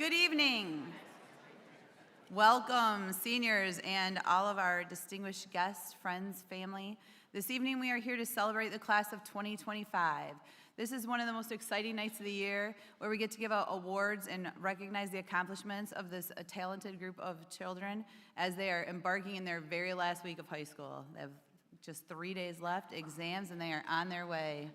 Good evening. Welcome, seniors and all of our distinguished guests, friends, family. This evening we are here to celebrate the class of 2025. This is one of the most exciting nights of the year where we get to give out awards and recognize the accomplishments of this talented group of children as they are embarking in their very last week of high school. They have just 3 days left, exams, and they are on their way.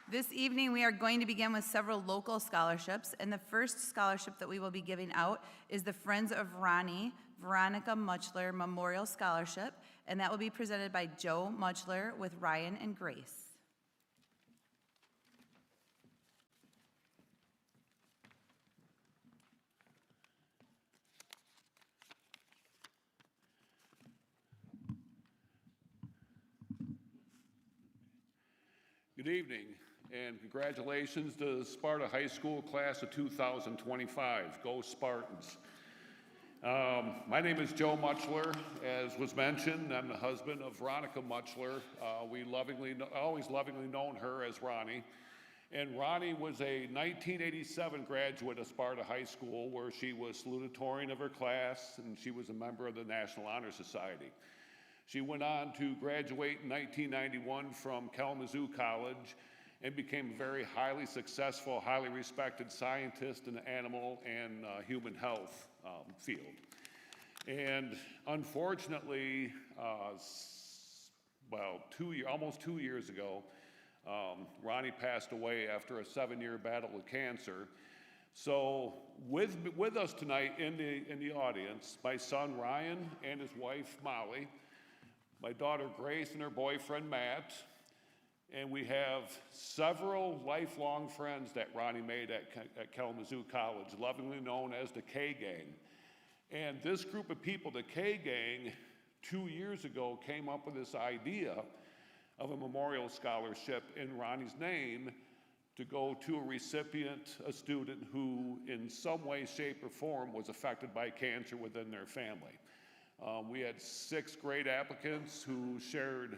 This evening, we are going to begin with several local scholarships, and the first scholarship that we will be giving out is the Friends of Ronnie Veronica Muchler Memorial Scholarship, and that will be presented by Joe Muchler with Ryan and Grace. Good evening, and congratulations to the Sparta High School class of 2025. Go Spartans. My name is Joe Muchler. As was mentioned, I'm the husband of Veronica Muchler. We always lovingly known her as Ronnie. And Ronnie was a 1987 graduate of Sparta High School, where she was salutatorian of her class, and she was a member of the National Honor Society. She went on to graduate in 1991 from Kalamazoo College and became a very highly successful, highly respected scientist in the animal and human health field. And unfortunately, almost 2 years ago, Ronnie passed away after a 7-year battle with cancer. So with us tonight in the audience, my son Ryan and his wife Molly, my daughter Grace and her boyfriend Matt, and we have several lifelong friends that Ronnie made at Kalamazoo College, lovingly known as the K-Gang. And this group of people, the K-Gang, 2 years ago came up with this idea of a memorial scholarship in Ronnie's name to go to a recipient, a student who in some way, shape, or form was affected by cancer within their family. We had 6 great applicants who shared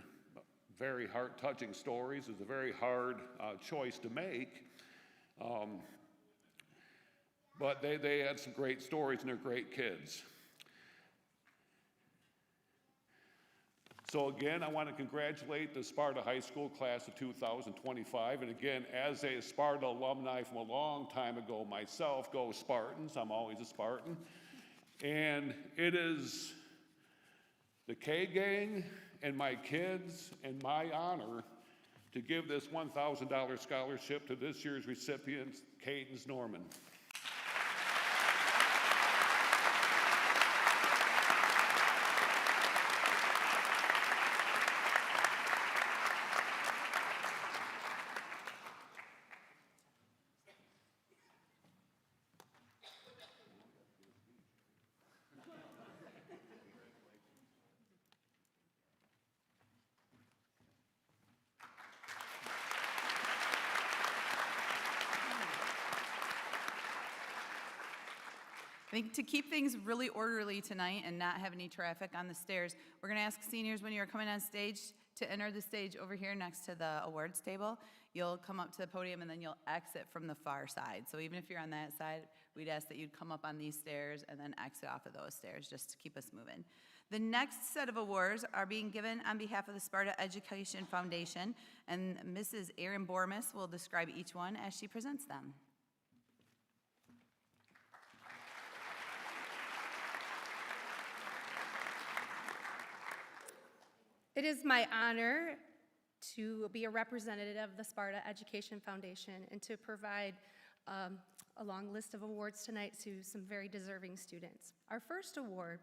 very heart-touching stories. It was a very hard choice to make, but they had some great stories and they're great kids. So again, I want to congratulate the Sparta High School class of 2025. And again, as a Sparta alumni from a long time ago myself, go Spartans. I'm always a Spartan. And it is the K-Gang and my kids and my honor to give this $1,000 scholarship to this year's recipient, Cadence Norman. I think to keep things really orderly tonight and not have any traffic on the stairs, we're going to ask seniors when you're coming on stage to enter the stage over here next to the awards table. You'll come up to the podium and then you'll exit from the far side. So even if you're on that side, we'd ask that you'd come up on these stairs and then exit off of those stairs just to keep us moving. The next set of awards are being given on behalf of the Sparta Education Foundation, and Mrs. Erin Bormas will describe each one as she presents them. It is my honor to be a representative of the Sparta Education Foundation and to provide a long list of awards tonight to some very deserving students. Our first award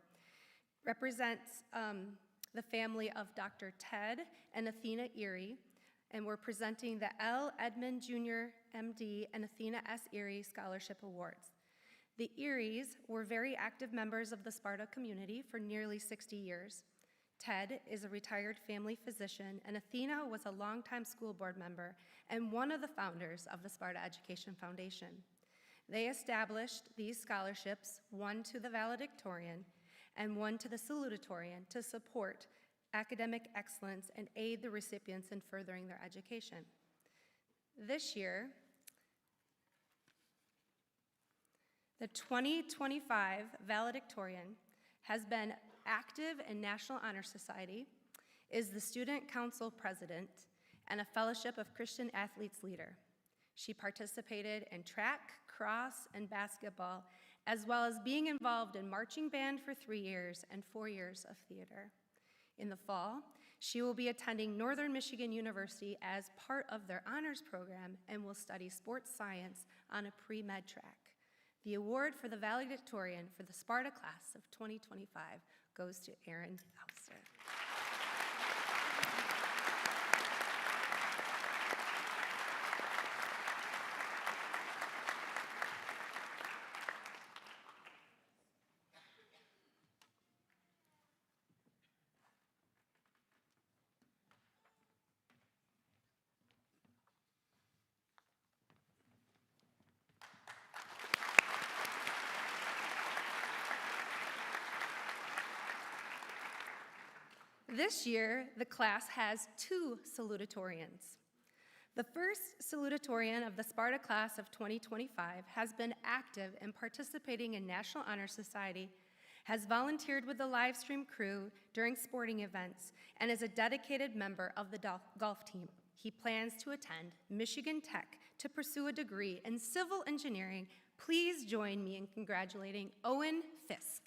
represents the family of Dr. Ted and Athena Erie, and we're presenting the L. Edmund Jr. MD and Athena S. Erie Scholarship Awards. The Eries were very active members of the Sparta community for nearly 60 years. Ted is a retired family physician, and Athena was a longtime school board member and one of the founders of the Sparta Education Foundation. They established these scholarships, one to the valedictorian and one to the salutatorian, to support academic excellence, and aid the recipients in furthering their education. This year, the 2025 valedictorian has been active in National Honor Society, is the Student Council President, and a Fellowship of Christian Athletes leader. She participated in track, cross, and basketball, as well as being involved in marching band for 3 years and 4 years of theater. In the fall, she will be attending Northern Michigan University as part of their honors program and will study sports science on a pre-med track. The award for the valedictorian for the Sparta class of 2025 goes to Erin Alster. This year, the class has 2 salutatorians. The first salutatorian of the Sparta class of 2025 has been active in participating in National Honor Society, has volunteered with the live stream crew during sporting events, and is a dedicated member of the golf team. He plans to attend Michigan Tech to pursue a degree in civil engineering. Please join me in congratulating Owen Fisk.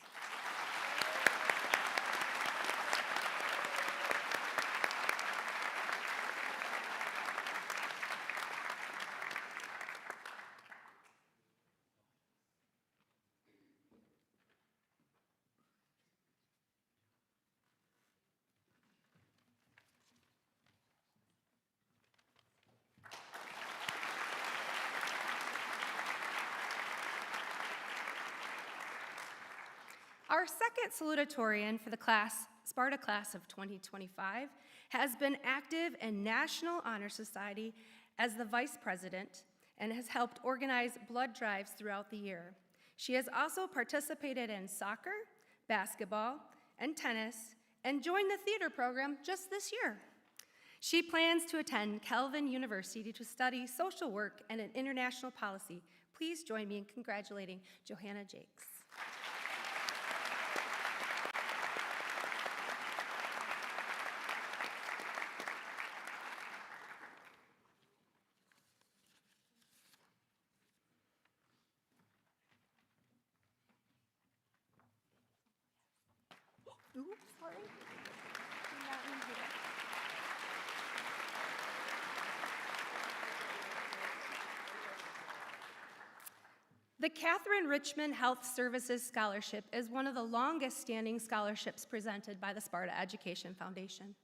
Our second salutatorian for the Sparta class of 2025 has been active in National Honor Society as the vice president and has helped organize blood drives throughout the year. She has also participated in soccer, basketball, and tennis, and joined the theater program just this year. She plans to attend Calvin University to study social work and international policy. Please join me in congratulating Johanna Jakes. Oops, sorry. Did not mean to do that. The Catherine Richmond Health Services Scholarship is one of the longest-standing scholarships presented by the Sparta Education Foundation.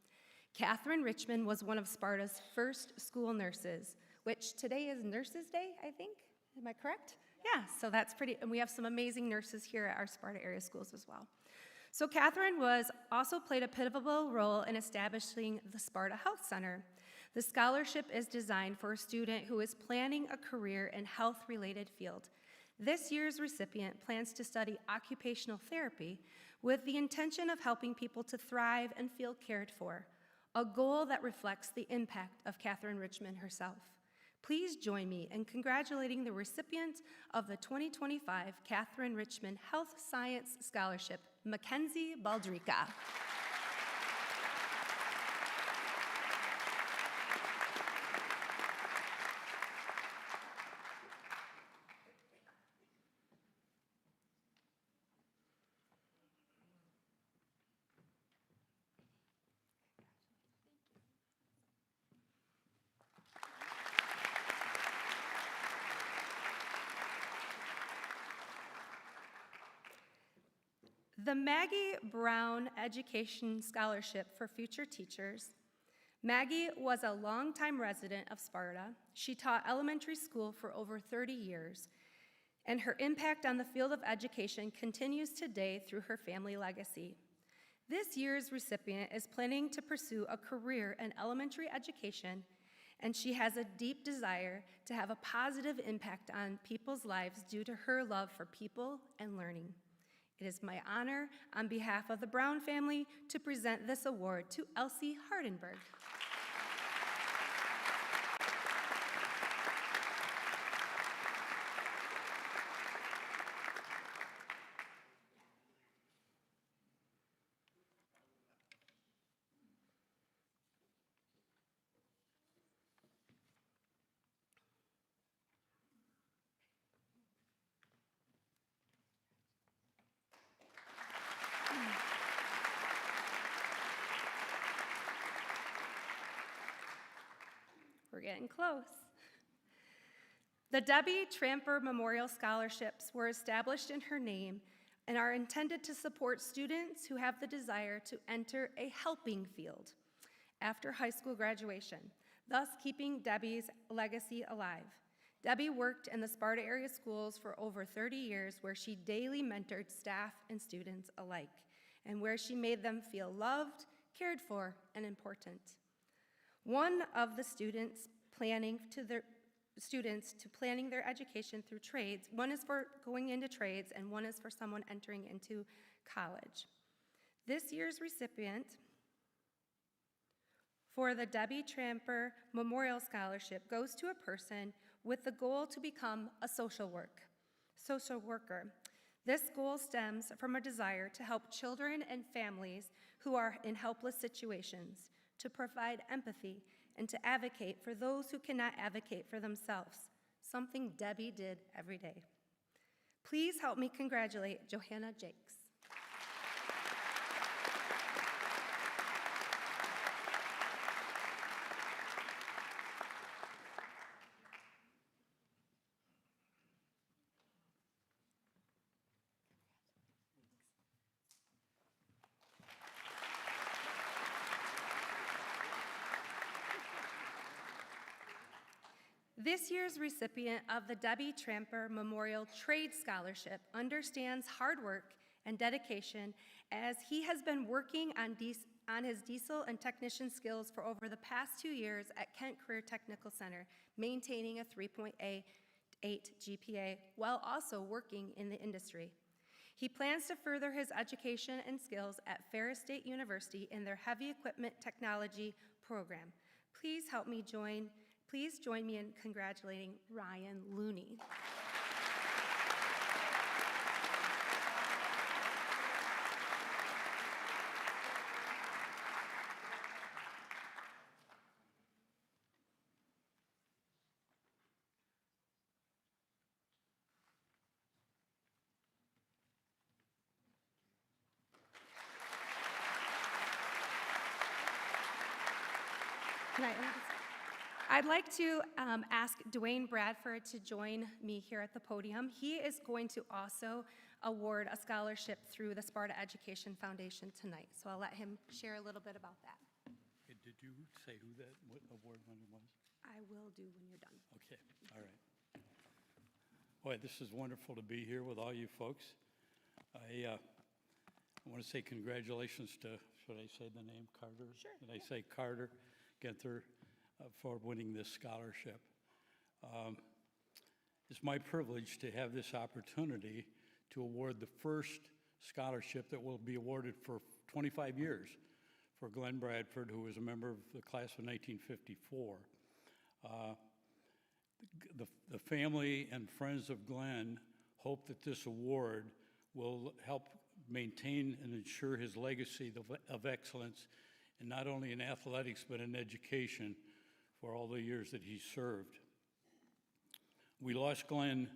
Catherine Richmond was one of Sparta's first school nurses, which today is Nurses Day, I think. Am I correct? Yeah, so that's pretty, and we have some amazing nurses here at our Sparta area schools as well. So Catherine also played a pivotal role in establishing the Sparta Health Center. The scholarship is designed for a student who is planning a career in health-related field. This year's recipient plans to study occupational therapy with the intention of helping people to thrive and feel cared for, a goal that reflects the impact of Catherine Richmond herself. Please join me in congratulating the recipient of the 2025 Catherine Richmond Health Science Scholarship, Mackenzie Baldrica. The Maggie Brown Education Scholarship for Future Teachers. Maggie was a longtime resident of Sparta. She taught elementary school for over 30 years, and her impact on the field of education continues today through her family legacy. This year's recipient is planning to pursue a career in elementary education, and she has a deep desire to have a positive impact on people's lives due to her love for people and learning. It is my honor, on behalf of the Brown family, to present this award to Elsie Hardenberg. We're getting close. The Debbie Tramper Memorial Scholarships were established in her name and are intended to support students who have the desire to enter a helping field after high school graduation, thus keeping Debbie's legacy alive. Debbie worked in the Sparta area schools for over 30 years, where she daily mentored staff and students alike, and where she made them feel loved, cared for, and important. One of the students planning their education through trades. One is for going into trades, and one is for someone entering into college. This year's recipient for the Debbie Tramper Memorial Scholarship goes to a person with the goal to become a social worker. This goal stems from a desire to help children and families who are in helpless situations, to provide empathy, and to advocate for those who cannot advocate for themselves, something Debbie did every day. Please help me congratulate Johanna Jakes. This year's recipient of the Debbie Tramper Memorial Trade Scholarship understands hard work and dedication, as he has been working on his diesel and technician skills for over the past 2 years at Kent Career Technical Center, maintaining a 3.8 GPA while also working in the industry. He plans to further his education and skills at Ferris State University in their Heavy Equipment Technology program. Please join me in congratulating Ryan Looney. I'd like to ask Dwayne Bradford to join me here at the podium. He is going to also award a scholarship through the Sparta Education Foundation tonight, so I'll let him share a little bit about that. Okay, did you say what award winner was? I will do when you're done. Okay, all right. Boy, this is wonderful to be here with all you folks. I want to say congratulations to, should I say the name, Carter? Sure. Did I say Carter Genther for winning this scholarship? It's my privilege to have this opportunity to award the first scholarship that will be awarded for 25 years for Glenn Bradford, who was a member of the class of 1954. The family and friends of Glenn hope that this award will help maintain and ensure his legacy of excellence, and not only in athletics but in education for all the years that he served. We lost Glenn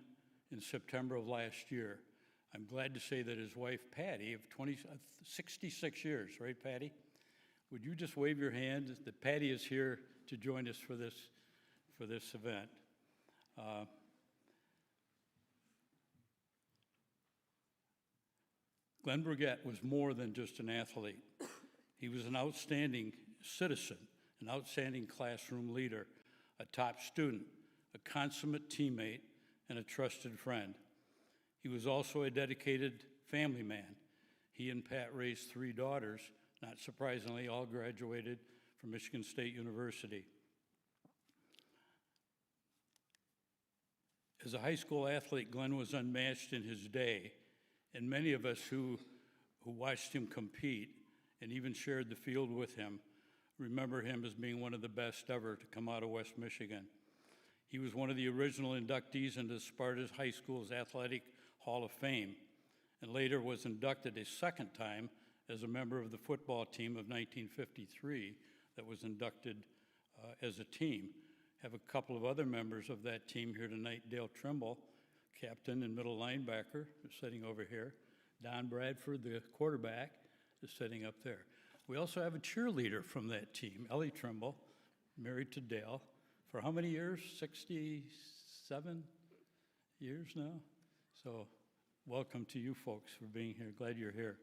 in September of last year. I'm glad to say that his wife, Patty, of 66 years, right, Patty? Would you just wave your hand that Patty is here to join us for this event? Glenn Burgett was more than just an athlete. He was an outstanding citizen, an outstanding classroom leader, a top student, a consummate teammate, and a trusted friend. He was also a dedicated family man. He and Pat raised 3 daughters, not surprisingly, all graduated from Michigan State University. As a high school athlete, Glenn was unmatched in his day, And many of us who watched him compete and even shared the field with him remember him as being one of the best ever to come out of West Michigan. He was one of the original inductees into Sparta High School's Athletic Hall of Fame, and later was inducted a second time as a member of the football team of 1953 that was inducted as a team. Have a couple of other members of that team here tonight. Dale Trimble, captain and middle linebacker, is sitting over here. Don Bradford, the quarterback, is sitting up there. We also have a cheerleader from that team, Ellie Trimble, married to Dale for how many years? 67 years now? So welcome to you folks for being here. Glad you're here.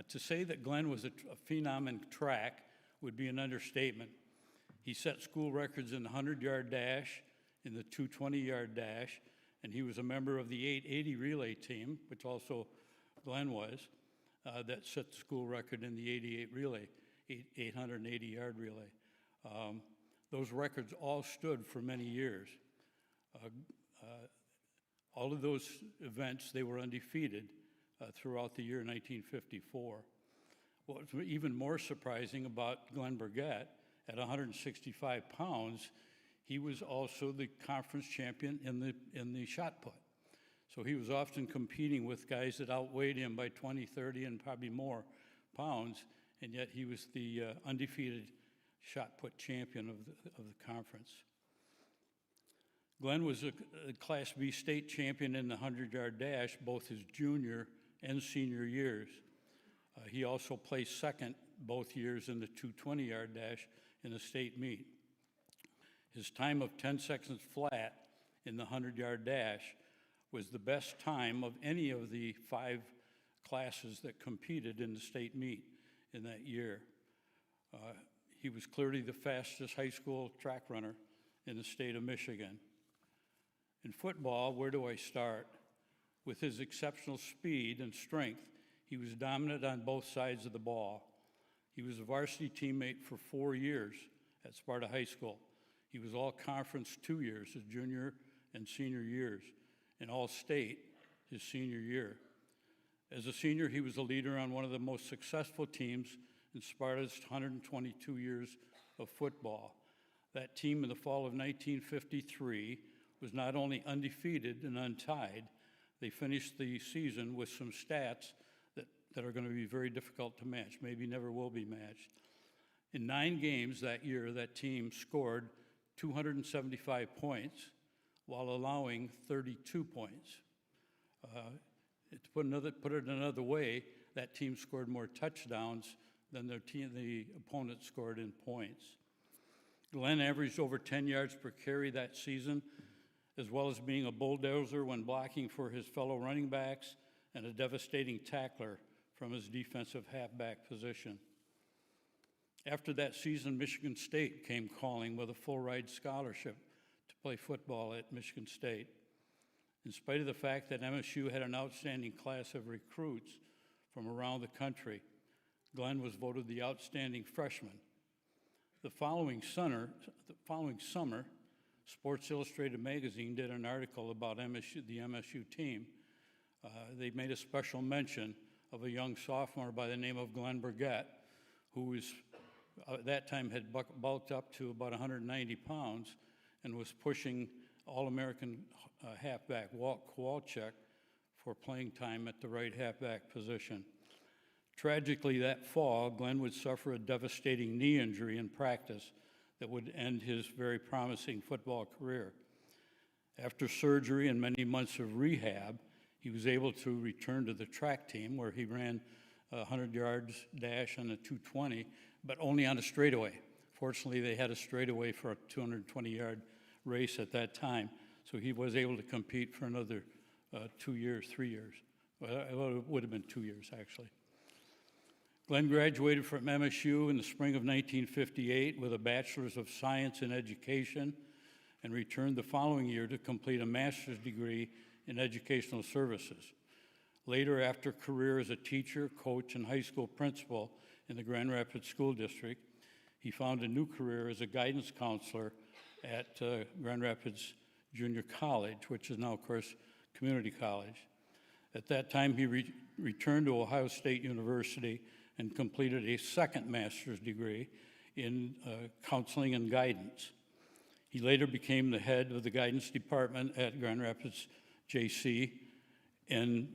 To say that Glenn was a phenom in track would be an understatement. He set school records in the 100-yard dash, in the 220-yard dash, and he was a member of the 880 relay team, which also Glenn was, that set the school record in the 88 relay, 880-yard relay. Those records all stood for many years. All of those events, they were undefeated throughout the year 1954. What was even more surprising about Glenn Burgett, at 165 pounds, he was also the conference champion in the shot put. So he was often competing with guys that outweighed him by 20, 30, and probably more pounds, and yet he was the undefeated shot put champion of the conference. Glenn was a Class B state champion in the 100-yard dash both his junior and senior years. He also placed second both years in the 220-yard dash in the state meet. His time of 10 seconds flat in the 100-yard dash was the best time of any of the 5 classes that competed in the state meet in that year. He was clearly the fastest high school track runner in the state of Michigan. In football, where do I start? With his exceptional speed and strength, he was dominant on both sides of the ball. He was a varsity teammate for 4 years at Sparta High School. He was all-conference 2 years, his junior and senior years, and all-state his senior year. As a senior, he was a leader on one of the most successful teams in Sparta's 122 years of football. That team in the fall of 1953 was not only undefeated and untied, they finished the season with some stats that are going to be very difficult to match, maybe never will be matched. In 9 games that year, that team scored 275 points while allowing 32 points. To put it another way, that team scored more touchdowns than the opponent scored in points. Glenn averaged over 10 yards per carry that season, as well as being a bulldozer when blocking for his fellow running backs and a devastating tackler from his defensive halfback position. After that season, Michigan State came calling with a full-ride scholarship to play football at Michigan State. In spite of the fact that MSU had an outstanding class of recruits from around the country, Glenn was voted the outstanding freshman. The following summer, Sports Illustrated magazine did an article about the MSU team. They made a special mention of a young sophomore by the name of Glenn Burgett, who was, at that time had bulked up to about 190 pounds and was pushing All-American halfback Walt Kowalczyk for playing time at the right halfback position. Tragically, that fall, Glenn would suffer a devastating knee injury in practice that would end his very promising football career. After surgery and many months of rehab, he was able to return to the track team where he ran a 100 yards dash and a 220, but only on a straightaway. Fortunately, they had a straightaway for a 220-yard race at that time, so he was able to compete for another 2 years, 3 years. Well, it would have been 2 years, actually. Glenn graduated from MSU in the spring of 1958 with a Bachelor's of Science in Education and returned the following year to complete a master's degree in educational services. Later, after a career as a teacher, coach, and high school principal in the Grand Rapids School District, he found a new career as a guidance counselor at Grand Rapids Junior College, which is now, of course, community college. At that time, he returned to Ohio State University and completed a second master's degree in counseling and guidance. He later became the head of the guidance department at Grand Rapids JC and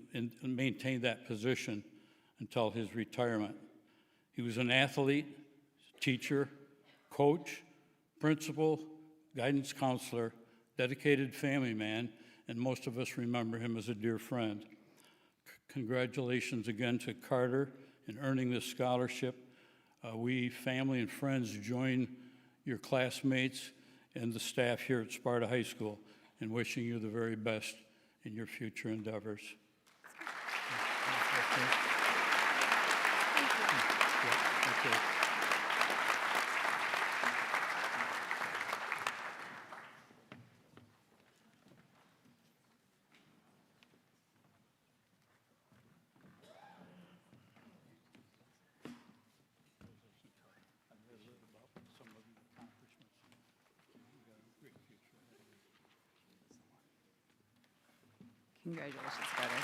maintained that position until his retirement. He was an athlete, teacher, coach, principal, guidance counselor, dedicated family man, and most of us remember him as a dear friend. Congratulations again to Carter in earning this scholarship. We, family and friends, join your classmates and the staff here at Sparta High School in wishing you the very best in your future endeavors. Thank you. Congratulations, Carter.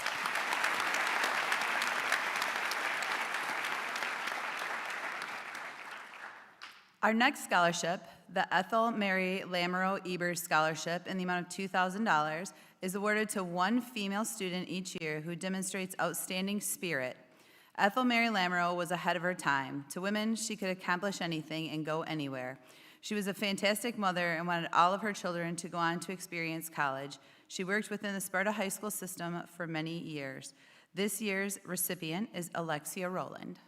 Our next scholarship, the Ethel Mary Lamoureux Ebers Scholarship in the amount of $2,000, is awarded to one female student each year who demonstrates outstanding spirit. Ethel Mary Lamoureux was ahead of her time. To women, she could accomplish anything and go anywhere. She was a fantastic mother and wanted all of her children to go on to experience college. She worked within the Sparta High School system for many years. This year's recipient is Alexia Rowland.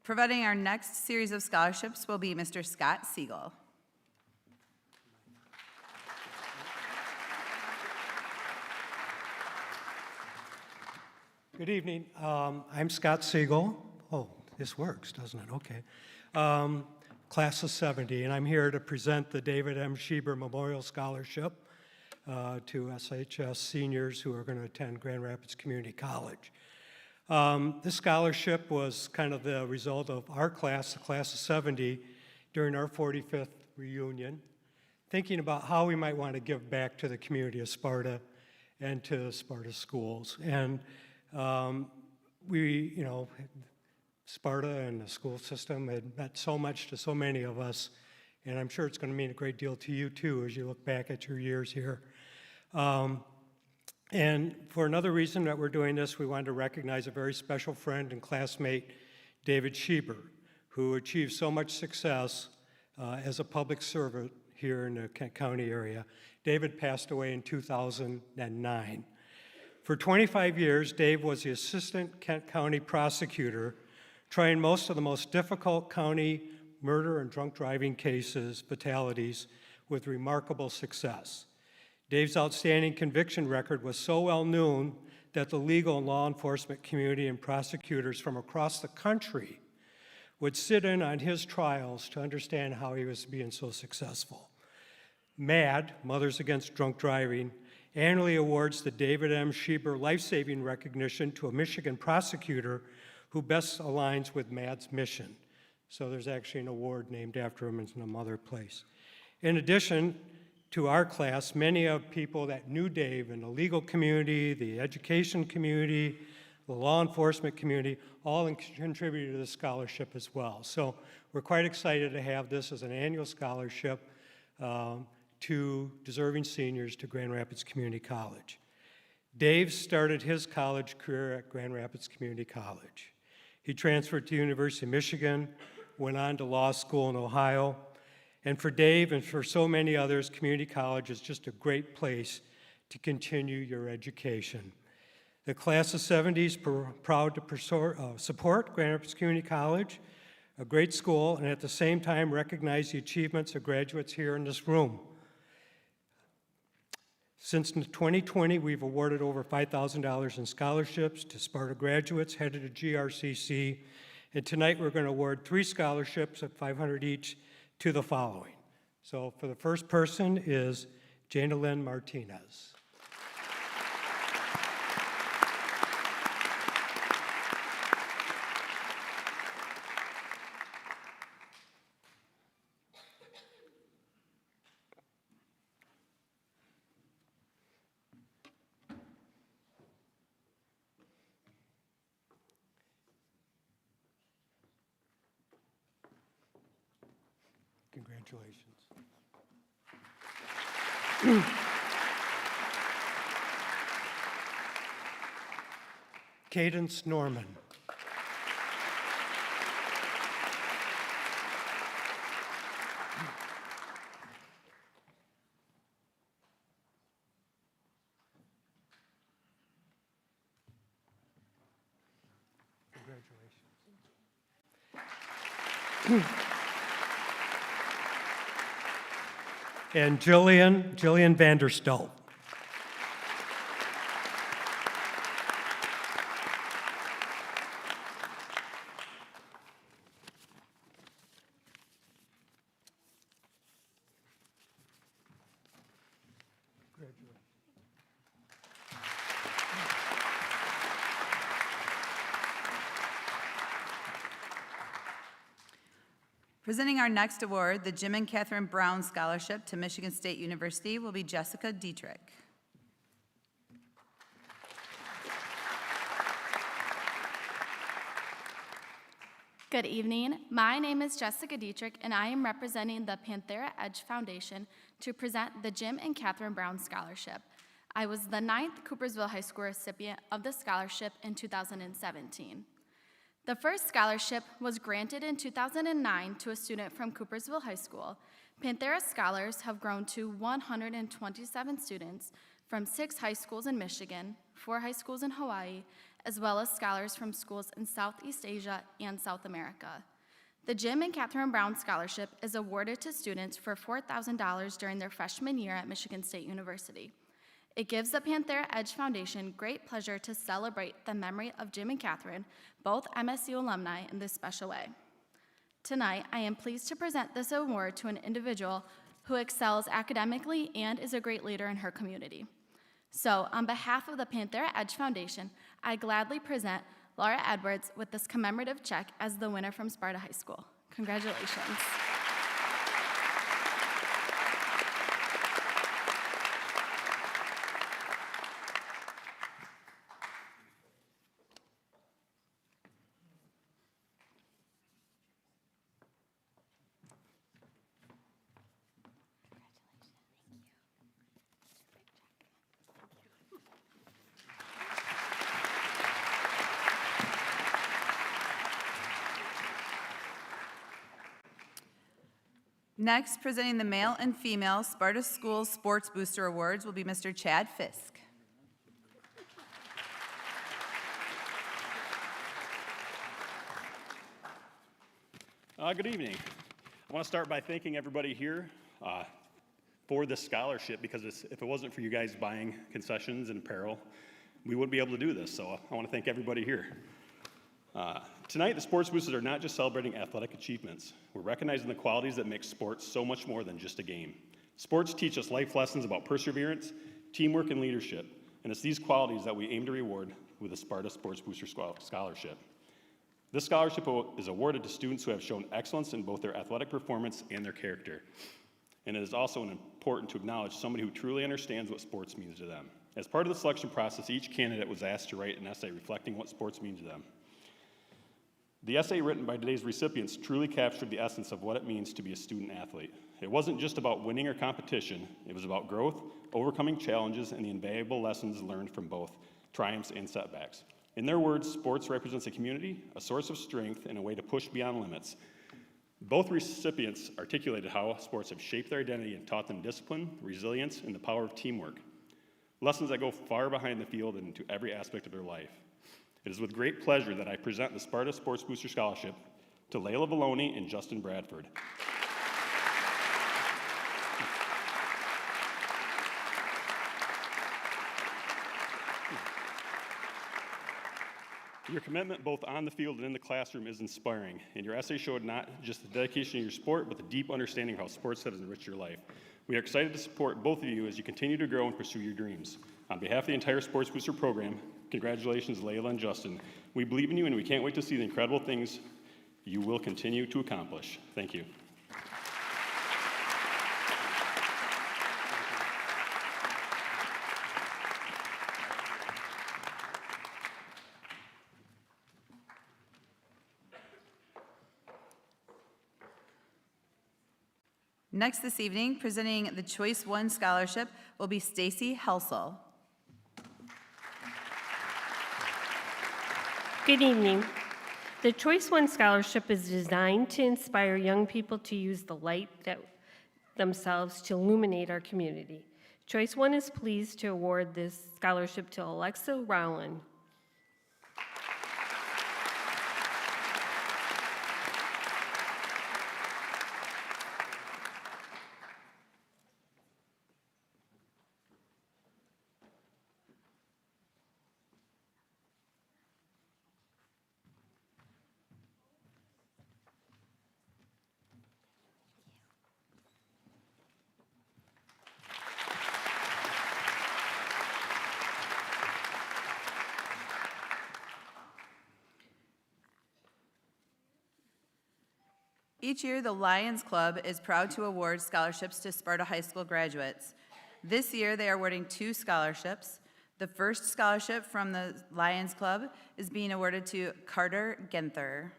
Providing our next series of scholarships will be Mr. Scott Siegel. Good evening. I'm Scott Siegel. Oh, this works, doesn't it? Okay. Class of 70, and I'm here to present the David M. Schieber Memorial Scholarship to SHS seniors who are going to attend Grand Rapids Community College. This scholarship was kind of the result of our class, the class of 70, during our 45th reunion, thinking about how we might want to give back to the community of Sparta and to Sparta schools. And Sparta and the school system had meant so much to so many of us, and I'm sure it's going to mean a great deal to you too as you look back at your years here. And for another reason that we're doing this, we wanted to recognize a very special friend and classmate, David Schieber, who achieved so much success as a public servant here in the Kent County area. David passed away in 2009. For 25 years, Dave was the assistant Kent County prosecutor, trying most of the most difficult county murder and drunk driving cases, fatalities, with remarkable success. Dave's outstanding conviction record was so well known that the legal and law enforcement community and prosecutors from across the country would sit in on his trials to understand how he was being so successful. MADD, Mothers Against Drunk Driving, annually awards the David M. Schieber Life-Saving Recognition to a Michigan prosecutor who best aligns with MADD's mission. So there's actually an award named after him in some other place. In addition to our class, many of people that knew Dave in the legal community, the education community, the law enforcement community, all contributed to the scholarship as well. So we're quite excited to have this as an annual scholarship to deserving seniors to Grand Rapids Community College. Dave started his college career at Grand Rapids Community College. He transferred to University of Michigan, went on to law school in Ohio, and for Dave and for so many others, community college is just a great place to continue your education. The class of 70 is proud to support Grand Rapids Community College, a great school, and at the same time recognize the achievements of graduates here in this room. Since 2020, we've awarded over $5,000 in scholarships to Sparta graduates headed to GRCC, and tonight we're going to award 3 scholarships of $500 each to the following. So for the first person is Jana Lynn Martinez. Congratulations. Cadence Norman. Congratulations. And Jillian Vanderstelt. Presenting our next award, the Jim and Catherine Brown Scholarship to Michigan State University, will be Jessica Dietrich. Good evening. My name is Jessica Dietrich, and I am representing the Panthera Edge Foundation to present the Jim and Catherine Brown Scholarship. I was the 9th Coopersville High School recipient of the scholarship in 2017. The first scholarship was granted in 2009 to a student from Coopersville High School. Panthera scholars have grown to 127 students from 6 high schools in Michigan, 4 high schools in Hawaii, as well as scholars from schools in Southeast Asia and South America. The Jim and Catherine Brown Scholarship is awarded to students for $4,000 during their freshman year at Michigan State University. It gives the Panthera Edge Foundation great pleasure to celebrate the memory of Jim and Catherine, both MSU alumni, in this special way. Tonight, I am pleased to present this award to an individual who excels academically and is a great leader in her community. So, on behalf of the Panthera Edge Foundation, I gladly present Laura Edwards with this commemorative check as the winner from Sparta High School. Congratulations. Next, presenting the male and female Sparta School Sports Booster Awards, will be Mr. Chad Fisk. Good evening. I want to start by thanking everybody here for this scholarship, because if it wasn't for you guys buying concessions and apparel, we wouldn't be able to do this. So I want to thank everybody here. Tonight, the Sports Boosters are not just celebrating athletic achievements. We're recognizing the qualities that make sports so much more than just a game. Sports teach us life lessons about perseverance, teamwork, and leadership, and it's these qualities that we aim to reward with the Sparta Sports Booster Scholarship. This scholarship is awarded to students who have shown excellence in both their athletic performance and their character. And it is also important to acknowledge somebody who truly understands what sports means to them. As part of the selection process, each candidate was asked to write an essay reflecting what sports mean to them. The essay written by today's recipients truly captured the essence of what it means to be a student athlete. It wasn't just about winning or competition, it was about growth, overcoming challenges, and the invaluable lessons learned from both triumphs and setbacks. In their words, sports represents a community, a source of strength, and a way to push beyond limits. Both recipients articulated how sports have shaped their identity and taught them discipline, resilience, and the power of teamwork. Lessons that go far behind the field and into every aspect of their life. It is with great pleasure that I present the Sparta Sports Booster Scholarship to Layla Valloni and Justin Bradford. Your commitment both on the field and in the classroom is inspiring, and your essay showed not just the dedication to your sport, but the deep understanding of how sports has enriched your life. We are excited to support both of you as you continue to grow and pursue your dreams. On behalf of the entire Sports Booster program, congratulations, Layla and Justin. We believe in you, and we can't wait to see the incredible things you will continue to accomplish. Thank you. Next this evening, presenting the Choice 1 Scholarship will be Stacy Helsel. Good evening. The Choice 1 Scholarship is designed to inspire young people to use the light that themselves to illuminate our community. Choice 1 is pleased to award this scholarship to Alexa Rowland. Each year, the Lions Club is proud to award scholarships to Sparta High School graduates. This year, they are awarding 2 scholarships. The first scholarship from the Lions Club is being awarded to Carter Genther.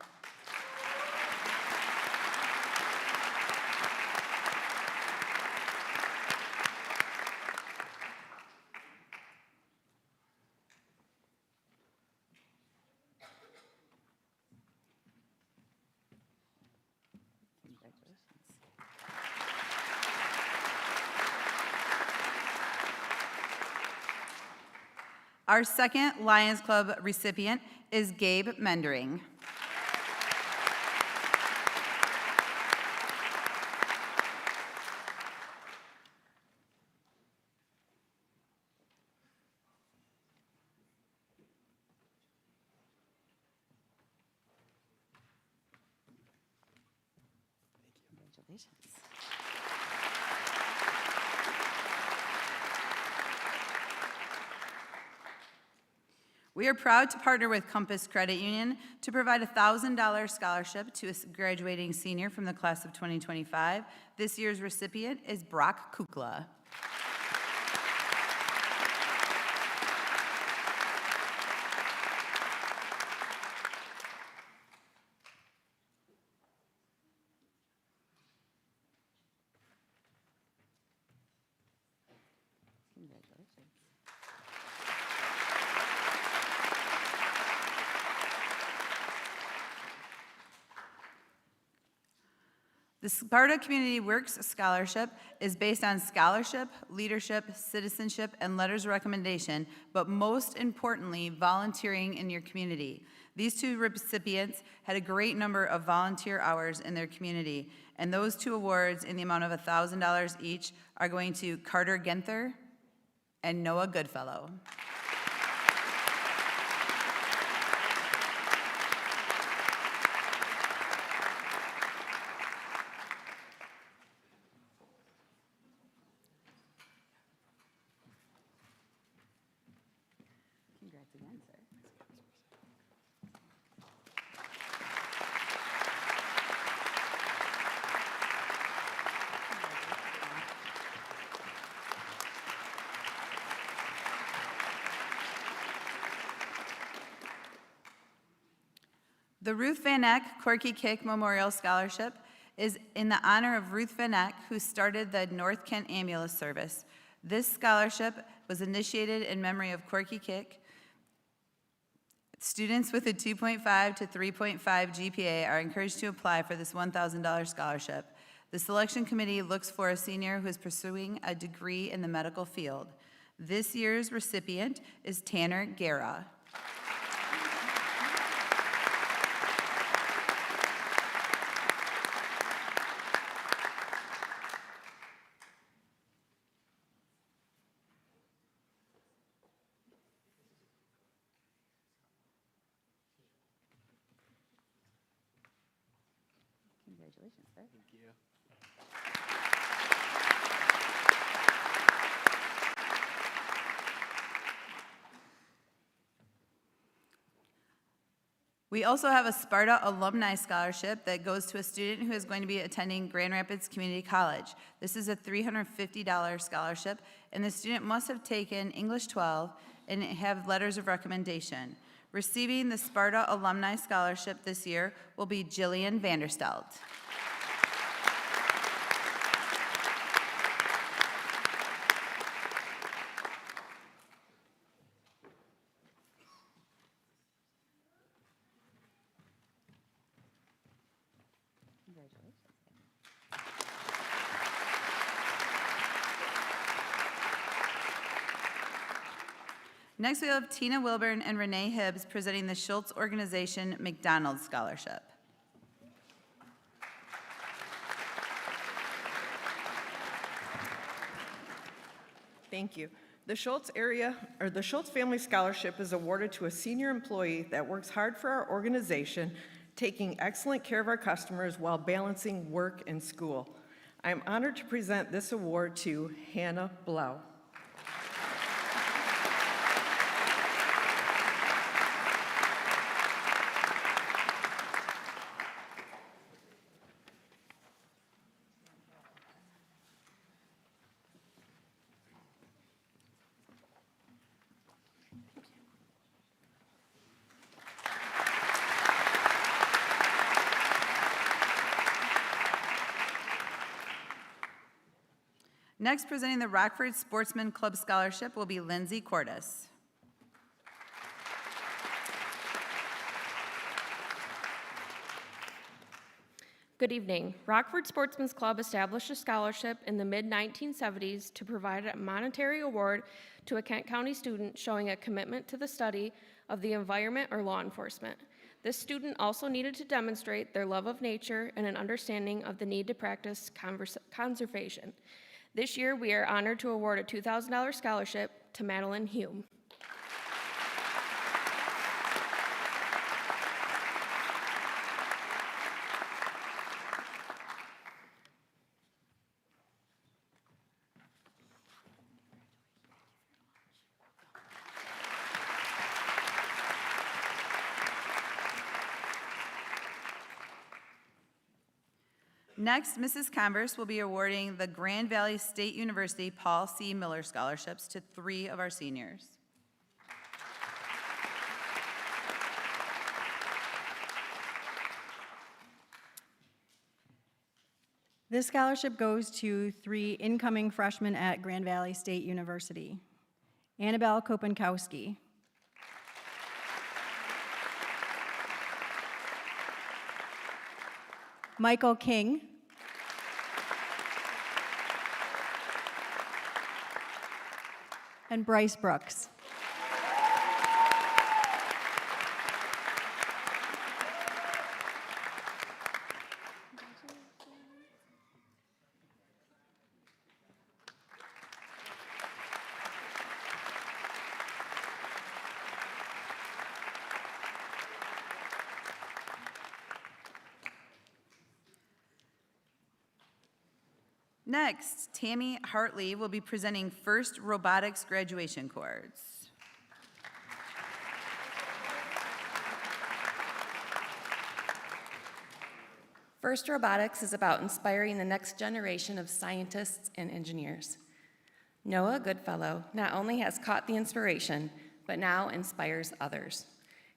Our second Lions Club recipient is Gabe Mendering. Congratulations. We are proud to partner with Compass Credit Union to provide a $1,000 scholarship to a graduating senior from the class of 2025. This year's recipient is Brock Kukla. The Sparta Community Works Scholarship is based on scholarship, leadership, citizenship, and letters of recommendation, but most importantly, volunteering in your community. These 2 recipients had a great number of volunteer hours in their community, and those 2 awards in the amount of $1,000 each are going to Carter Genther and Noah Goodfellow. Congrats again, sir. The Ruth Van Eck Corky Kick Memorial Scholarship is in the honor of Ruth Van Eck, who started the North Kent Ambulance Service. This scholarship was initiated in memory of Corky Kick. Students with a 2.5 to 3.5 GPA are encouraged to apply for this $1,000 scholarship. The selection committee looks for a senior who is pursuing a degree in the medical field. This year's recipient is Tanner Guerra. Congratulations, sir. Thank you. We also have a Sparta Alumni Scholarship that goes to a student who is going to be attending Grand Rapids Community College. This is a $350 scholarship, and the student must have taken English 12 and have letters of recommendation. Receiving the Sparta Alumni Scholarship this year will be Jillian Vanderstelt. Next, we have Tina Wilburn and Renee Hibbs presenting the Schultz Organization McDonald's Scholarship. Thank you. The Schultz Family Scholarship is awarded to a senior employee that works hard for our organization, taking excellent care of our customers while balancing work and school. I am honored to present this award to Hannah Blau. Next, presenting the Rockford Sportsman Club Scholarship will be Lindsay Cordes. Good evening. Rockford Sportsman's Club established a scholarship in the mid-1970s to provide a monetary award to a Kent County student showing a commitment to the study of the environment or law enforcement. This student also needed to demonstrate their love of nature and an understanding of the need to practice conservation. This year, we are honored to award a $2,000 scholarship to Madeline Hume. Next, Mrs. Converse will be awarding the Grand Valley State University Paul C. Miller Scholarships to 3 of our seniors. This scholarship goes to 3 incoming freshmen at Grand Valley State University. Annabelle Kopenkowski, Michael King, and Bryce Brooks. Next, Tammy Hartley will be presenting first robotics graduation cords. First Robotics is about inspiring the next generation of scientists and engineers. Noah Goodfellow not only has caught the inspiration, but now inspires others.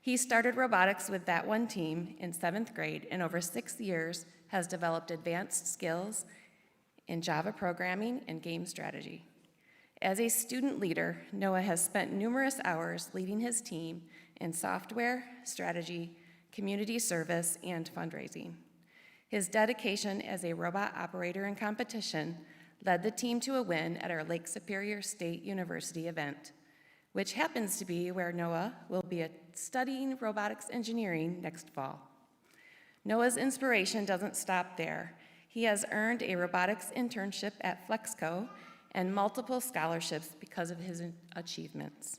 He started robotics with that one team in 7th grade and over 6 years has developed advanced skills in Java programming and game strategy. As a student leader, Noah has spent numerous hours leading his team in software, strategy, community service, and fundraising. His dedication as a robot operator in competition led the team to a win at our Lake Superior State University event, which happens to be where Noah will be studying robotics engineering next fall. Noah's inspiration doesn't stop there. He has earned a robotics internship at Flexco and multiple scholarships because of his achievements.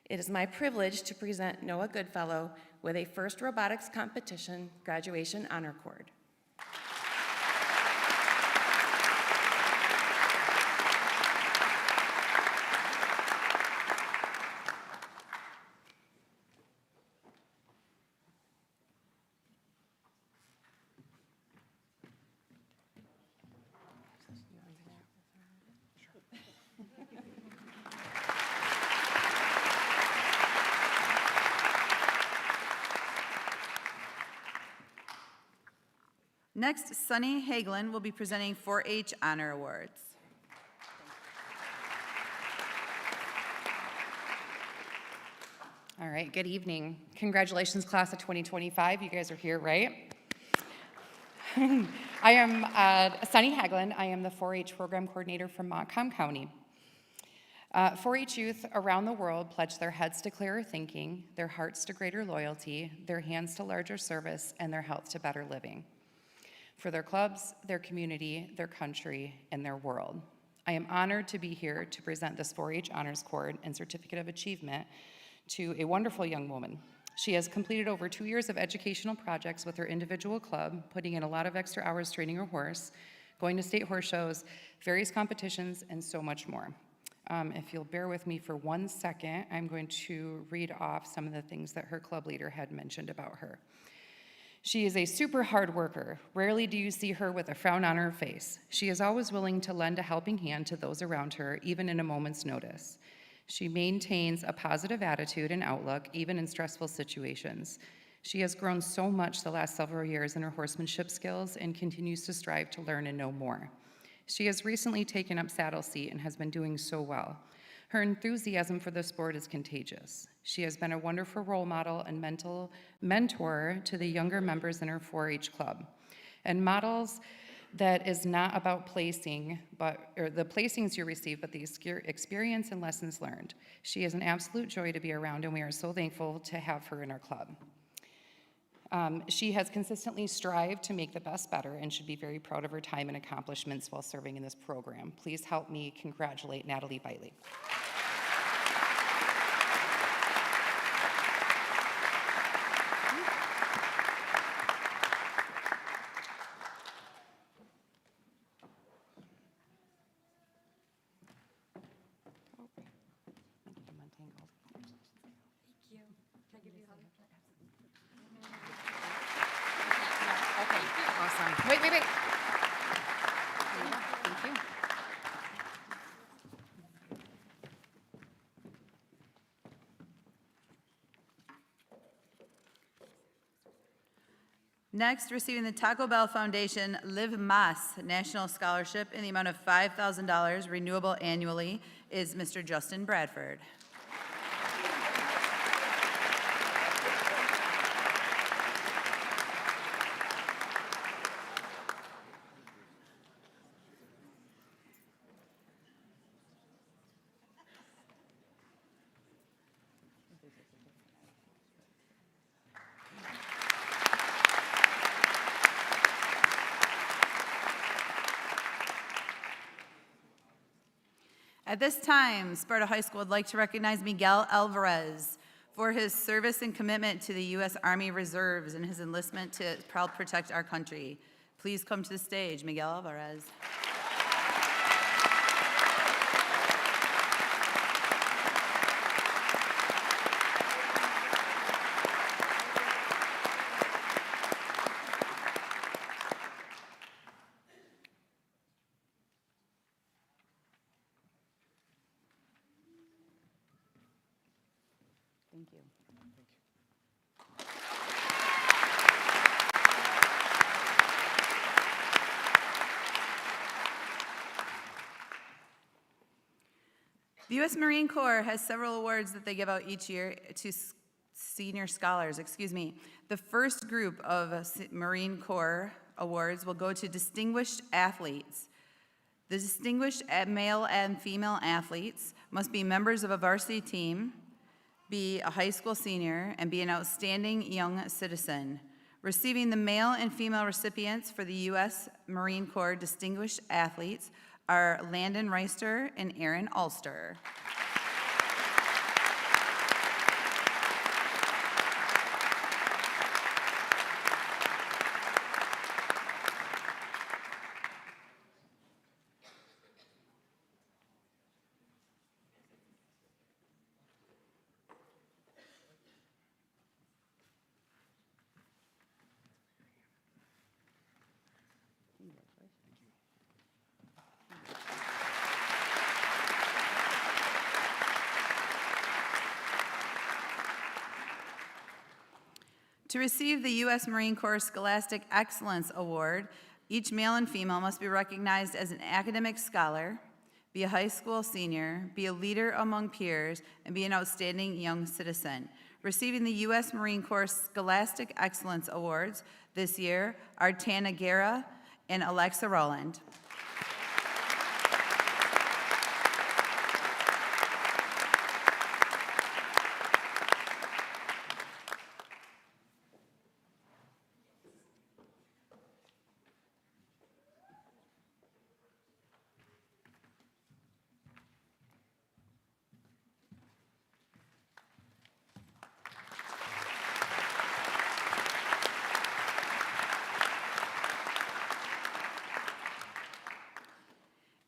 It is my privilege to present Noah Goodfellow with a first robotics competition graduation honor cord. Next, Sunny Hagelin will be presenting 4-H Honor Awards. All right, good evening. Congratulations, class of 2025. You guys are here, right? I am Sunny Hagelin. I am the 4-H program coordinator from Montcalm County. 4-H youth around the world pledge their heads to clearer thinking, their hearts to greater loyalty, their hands to larger service, and their health to better living. For their clubs, their community, their country, and their world. I am honored to be here to present this 4-H Honors Cord and Certificate of Achievement to a wonderful young woman. She has completed over 2 years of educational projects with her individual club, putting in a lot of extra hours training her horse, going to state horse shows, various competitions, and so much more. If you'll bear with me for 1 second, I'm going to read off some of the things that her club leader had mentioned about her. She is a super hard worker. Rarely do you see her with a frown on her face. She is always willing to lend a helping hand to those around her, even in a moment's notice. She maintains a positive attitude and outlook, even in stressful situations. She has grown so much the last several years in her horsemanship skills and continues to strive to learn and know more. She has recently taken up saddle seat and has been doing so well. Her enthusiasm for the sport is contagious. She has been a wonderful role model and mentor to the younger members in her 4-H club, and models that is not about placing, or the placings you receive, but the experience and lessons learned. She is an absolute joy to be around, and we are so thankful to have her in our club. She has consistently strived to make the best better and should be very proud of her time and accomplishments while serving in this program. Please help me congratulate Natalie Biley. Awesome. Wait. Thank you. Next, receiving the Taco Bell Foundation Live Mas National Scholarship in the amount of $5,000 renewable annually is Mr. Justin Bradford. At this time, Sparta High School would like to recognize Miguel Alvarez for his service and commitment to the U.S. Army Reserves and his enlistment to help protect our country. Please come to the stage, Miguel Alvarez. Thank you. The U.S. Marine Corps has several awards that they give out each year to senior scholars. The first group of Marine Corps awards will go to distinguished athletes. The distinguished male and female athletes must be members of a varsity team, be a high school senior, and be an outstanding young citizen. Receiving the male and female recipients for the U.S. Marine Corps Distinguished Athletes are Landon Reister and Aaron Ulster. To receive the U.S. Marine Corps Scholastic Excellence Award, each male and female must be recognized as an academic scholar, be a high school senior, be a leader among peers, and be an outstanding young citizen. Receiving the U.S. Marine Corps Scholastic Excellence Awards this year are Tana Guerra and Alexa Rowland.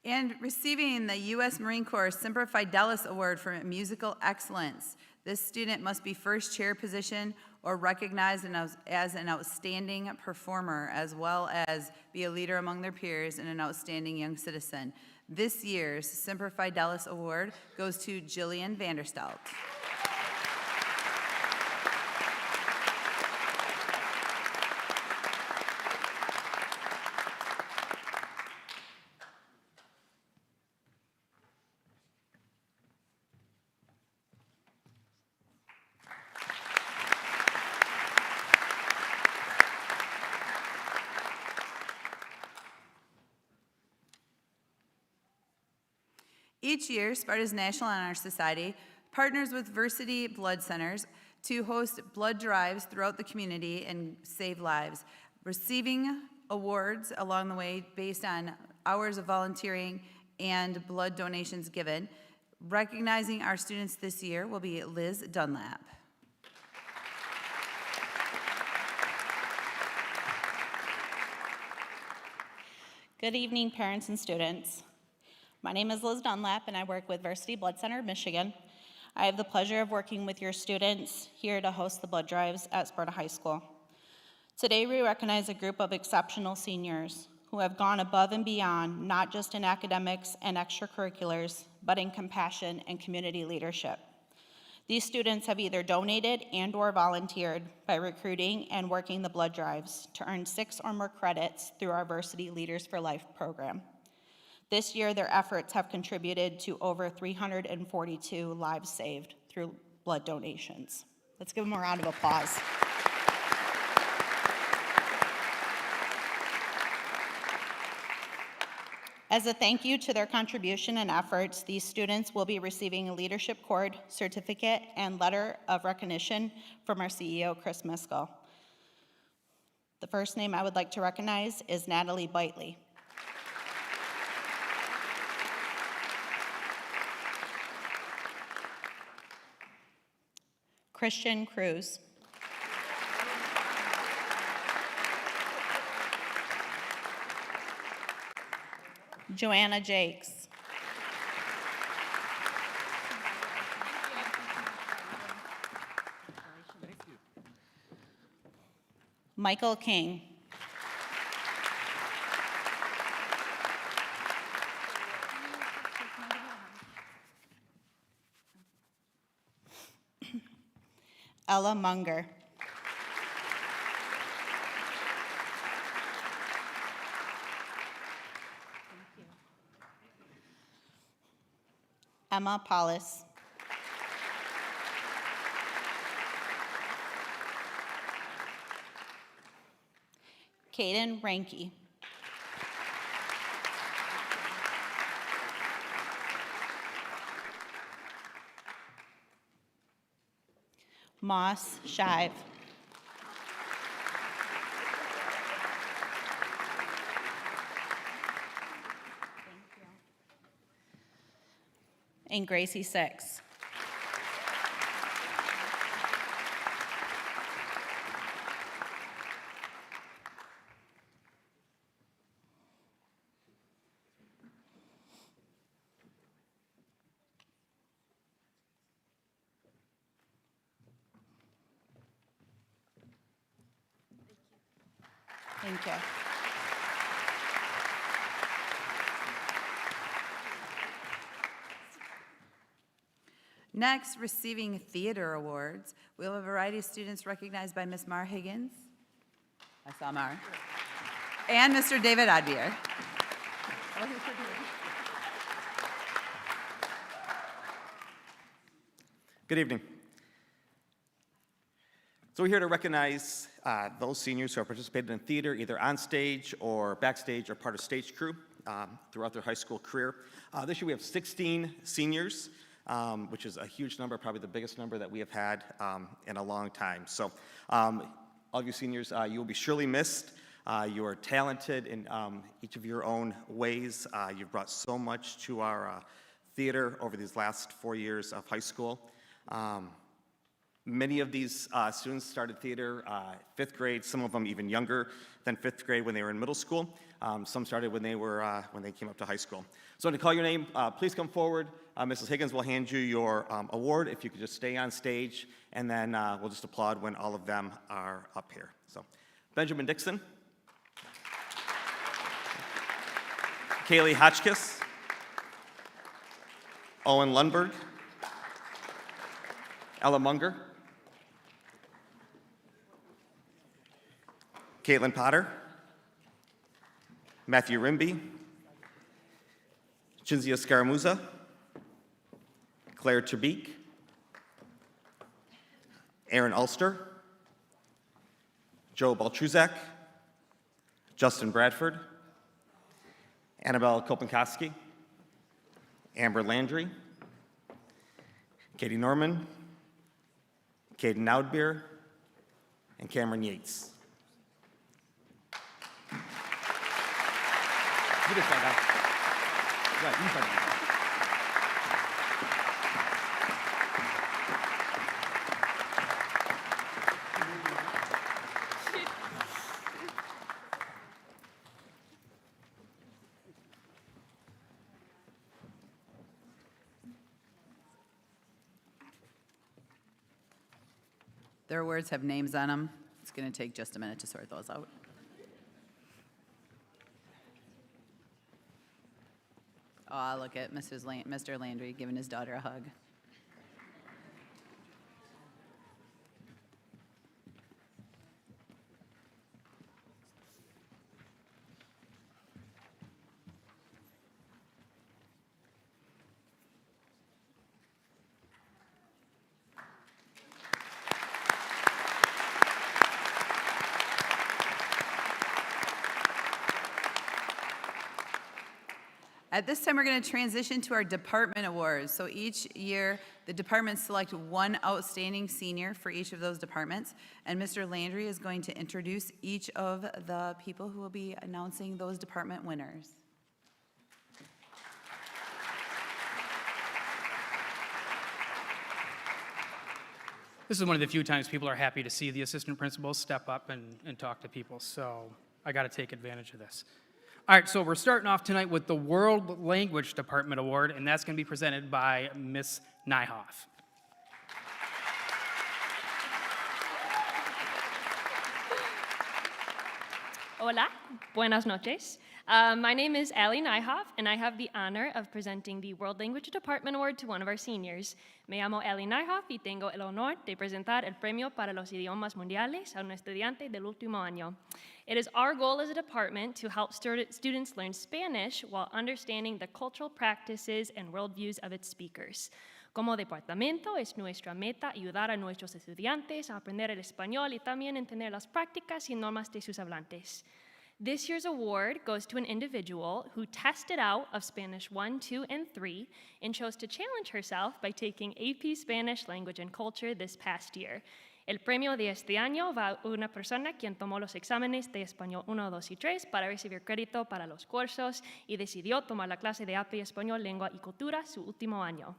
And receiving the U.S. Marine Corps Semper Fidelis Award for Musical Excellence. This student must be first chair position or recognized as an outstanding performer, as well as be a leader among their peers and an outstanding young citizen. This year's Semper Fidelis Award goes to Jillian Vanderstelt. Each year, Sparta's National Honor Society partners with Versity Blood Centers to host blood drives throughout the community and save lives, receiving awards along the way based on hours of volunteering and blood donations given. Recognizing our students this year will be Liz Dunlap. Good evening, parents and students. My name is Liz Dunlap, and I work with Versity Blood Center of Michigan. I have the pleasure of working with your students here to host the blood drives at Sparta High School. Today, we recognize a group of exceptional seniors who have gone above and beyond, not just in academics and extracurriculars, but in compassion and community leadership. These students have either donated and/or volunteered by recruiting and working the blood drives to earn 6 or more credits through our Versity Leaders for Life program. This year, their efforts have contributed to over 342 lives saved through blood donations. Let's give them a round of applause. As a thank you to their contribution and efforts, these students will be receiving a Leadership Cord certificate and letter of recognition from our CEO, Chris Miskell. The first name I would like to recognize is Natalie Bitely. Christian Cruz. Joanna Jakes. Michael King. Ella Munger. Emma Paulus. Kaden Ranke. Moss Shive. And Gracie Six. Thank you. Next, receiving theater awards, we have a variety of students recognized by Ms. Mar Higgins. I saw Mar. And Mr. David Odbier. Good evening. So we're here to recognize those seniors who have participated in theater, either on stage or backstage or part of stage crew throughout their high school career. This year we have 16 seniors, which is a huge number, probably the biggest number that we have had in a long time. So all of you seniors, you will be surely missed. You are talented in each of your own ways. You've brought so much to our theater over these last 4 years of high school. Many of these students started theater 5th grade, some of them even younger than 5th grade when they were in middle school. Some started when they came up to high school. So to call your name, please come forward. Mrs. Higgins will hand you your award. If you could just stay on stage, and then we'll just applaud when all of them are up here. So Benjamin Dixon, Kaylee Hotchkiss, Owen Lundberg, Ella Munger, Caitlin Potter, Matthew Rimby, Chinzia Scaramuza, Claire Trebek, Aaron Ulster, Joe Baltruzak, Justin Bradford, Annabelle Kopenkoski, Amber Landry, Katie Norman, Caden Naudbeer, and Cameron Yates. You just sat down. Yeah, you sat down. Their words have names on them. It's going to take just a minute to sort those out. Oh, look at Mr. Landry giving his daughter a hug. At this time, we're going to transition to our department awards. So each year, the departments select one outstanding senior for each of those departments. And Mr. Landry is going to introduce each of the people who will be announcing those department winners. This is one of the few times people are happy to see the assistant principals step up and talk to people. So I got to take advantage of this. All right, so we're starting off tonight with the World Language Department Award, and that's going to be presented by Miss Nyhoff. Hola, buenas noches. My name is Allie Nyhoff, and I have the honor of presenting the World Language Department Award to one of our seniors. Me llamo Allie Nyhoff y tengo el honor de presentar el premio para los idiomas mundiales a un estudiante del último año. It is our goal as a department to help students learn Spanish while understanding the cultural practices and worldviews of its speakers. Como departamento, es nuestra meta ayudar a nuestros estudiantes a aprender el español y también entender las prácticas y normas de sus hablantes. This year's award goes to an individual who tested out of Spanish 1, 2, and 3 and chose to challenge herself by taking AP Spanish Language and Culture this past year. El premio de este año va a una persona quien tomó los exámenes de Español 1, 2 y 3 para recibir crédito para los cursos y decidió tomar la clase de AP Español, Lengua y Cultura su último año.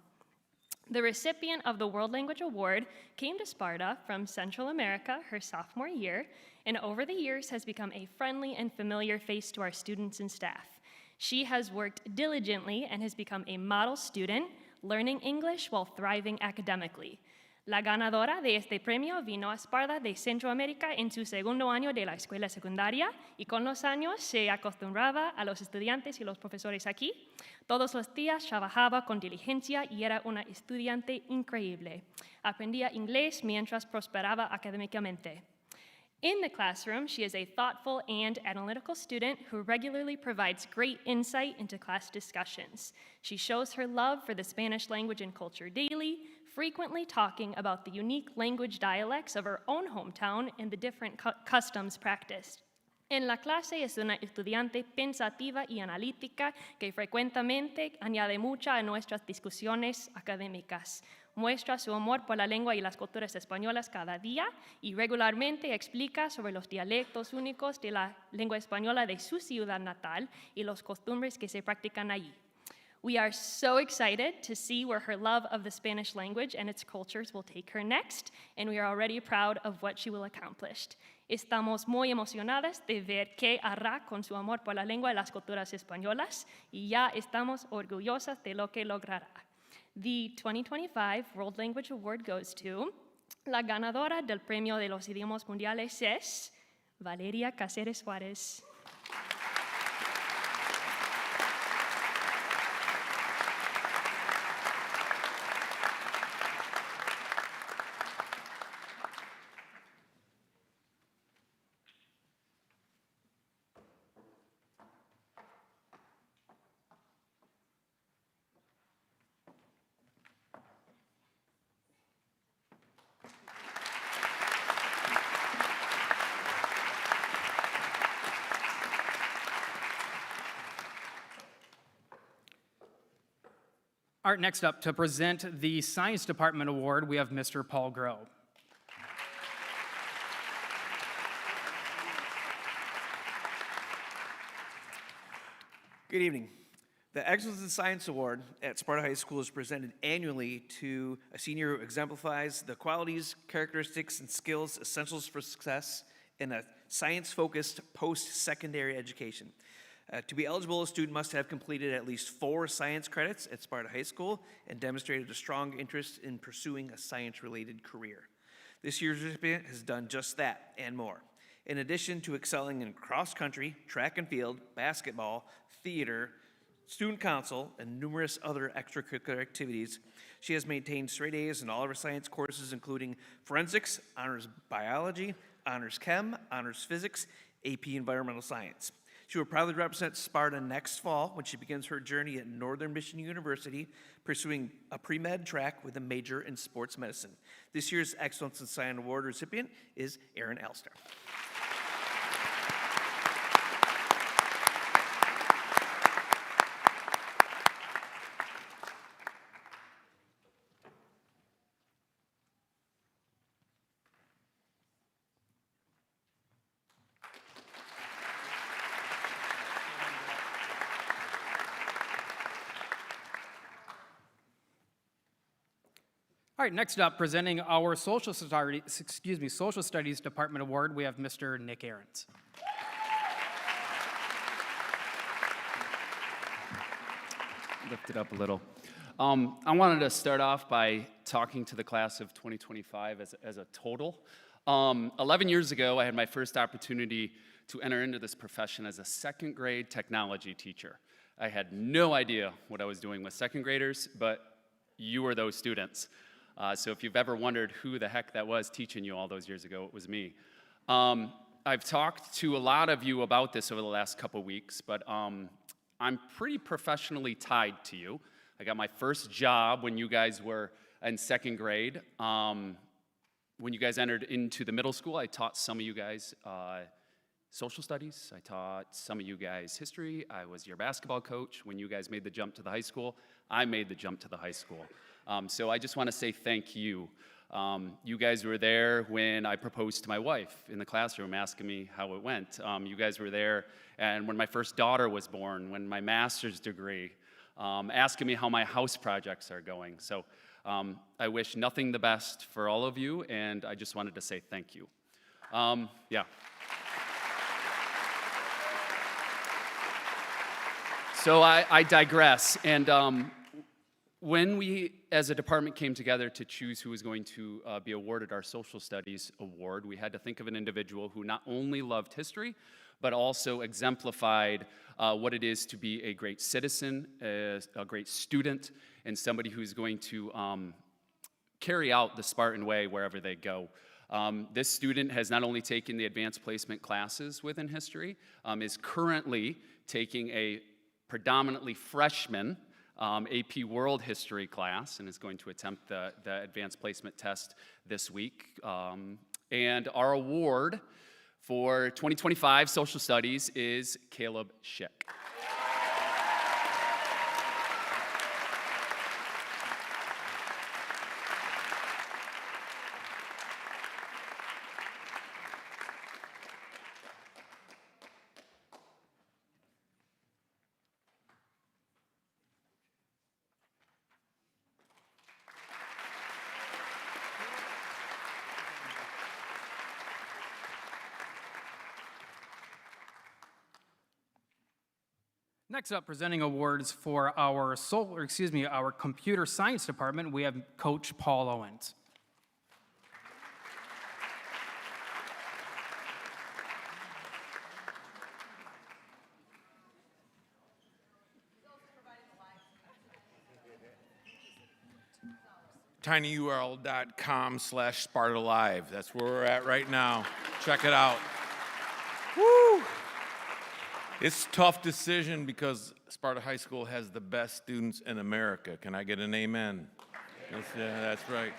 The recipient of the World Language Award came to Sparta from Central America her sophomore year, and over the years has become a friendly and familiar face to our students and staff. She has worked diligently and has become a model student, learning English while thriving academically. La ganadora de este premio vino a Sparta de Centroamérica en su segundo año de la escuela secundaria y con los años se acostumbraba a los estudiantes y los profesores aquí. Todos los días trabajaba con diligencia y era una estudiante increíble. Aprendía inglés mientras prosperaba académicamente. In the classroom, she is a thoughtful and analytical student who regularly provides great insight into class discussions. She shows her love for the Spanish language and culture daily, frequently talking about the unique language dialects of her own hometown and the different customs practiced. En la clase es una estudiante pensativa y analítica que frecuentemente añade mucho a nuestras discusiones académicas. Muestra su amor por la lengua y las culturas españolas cada día y regularmente explica sobre los dialectos únicos de la lengua española de su ciudad natal y los costumbres que se practican allí. We are so excited to see where her love of the Spanish language and its cultures will take her next, and we are already proud of what she will accomplish. Estamos muy emocionadas de ver qué hará con su amor por la lengua y las culturas españolas, y ya estamos orgullosas de lo que logrará. The 2025 World Language Award goes to la ganadora del Premio de los Idiomas Mundiales es Valeria Cáceres Juárez. All right, next up, to present the Science Department Award, we have Mr. Paul Groh. Good evening. The Excellence in Science Award at Sparta High School is presented annually to a senior who exemplifies the qualities, characteristics, and skills essentials for success in a science-focused post-secondary education. To be eligible, a student must have completed at least 4 science credits at Sparta High School and demonstrated a strong interest in pursuing a science-related career. This year's recipient has done just that and more. In addition to excelling in cross-country, track and field, basketball, theater, student council, and numerous other extracurricular activities, she has maintained straight A's in all of her science courses, including forensics, honors biology, honors chem, honors physics, AP environmental science. She will proudly represent Sparta next fall when she begins her journey at Northern Michigan University, pursuing a pre-med track with a major in sports medicine. This year's Excellence in Science Award recipient is Erin Elster. All right, next up, presenting our Social Studies Department Award, we have Mr. Nick Ahrens. Lift it up a little. I wanted to start off by talking to the class of 2025 as a total. 11 years ago, I had my first opportunity to enter into this profession as a second grade technology teacher. I had no idea what I was doing with second graders, but you were those students. So if you've ever wondered who the heck that was teaching you all those years ago, it was me. I've talked to a lot of you about this over the last couple weeks, but I'm pretty professionally tied to you. I got my first job when you guys were in second grade. When you guys entered into the middle school, I taught some of you guys social studies. I taught some of you guys history. I was your basketball coach. When you guys made the jump to the high school, I made the jump to the high school. So I just want to say thank you. You guys were there when I proposed to my wife in the classroom, asking me how it went. You guys were there and when my first daughter was born, when my master's degree, asking me how my house projects are going. So I wish nothing the best for all of you, and I just wanted to say thank you. Yeah. So I digress, and when we, as a department, came together to choose who was going to be awarded our social studies award, we had to think of an individual who not only loved history, but also exemplified what it is to be a great citizen, a great student, and somebody who's going to carry out the Spartan way wherever they go. This student has not only taken the advanced placement classes within history, is currently taking a predominantly freshman AP World History class and is going to attempt the advanced placement test this week. And our award for 2025 Social Studies is Caleb Schick. Next up, presenting awards for our our computer science department, we have Coach Paul Owens. tinyurl.com/SpartaLive. That's where we're at right now. Check it out. Woo! It's a tough decision because Sparta High School has the best students in America. Can I get an amen? Yeah, that's right.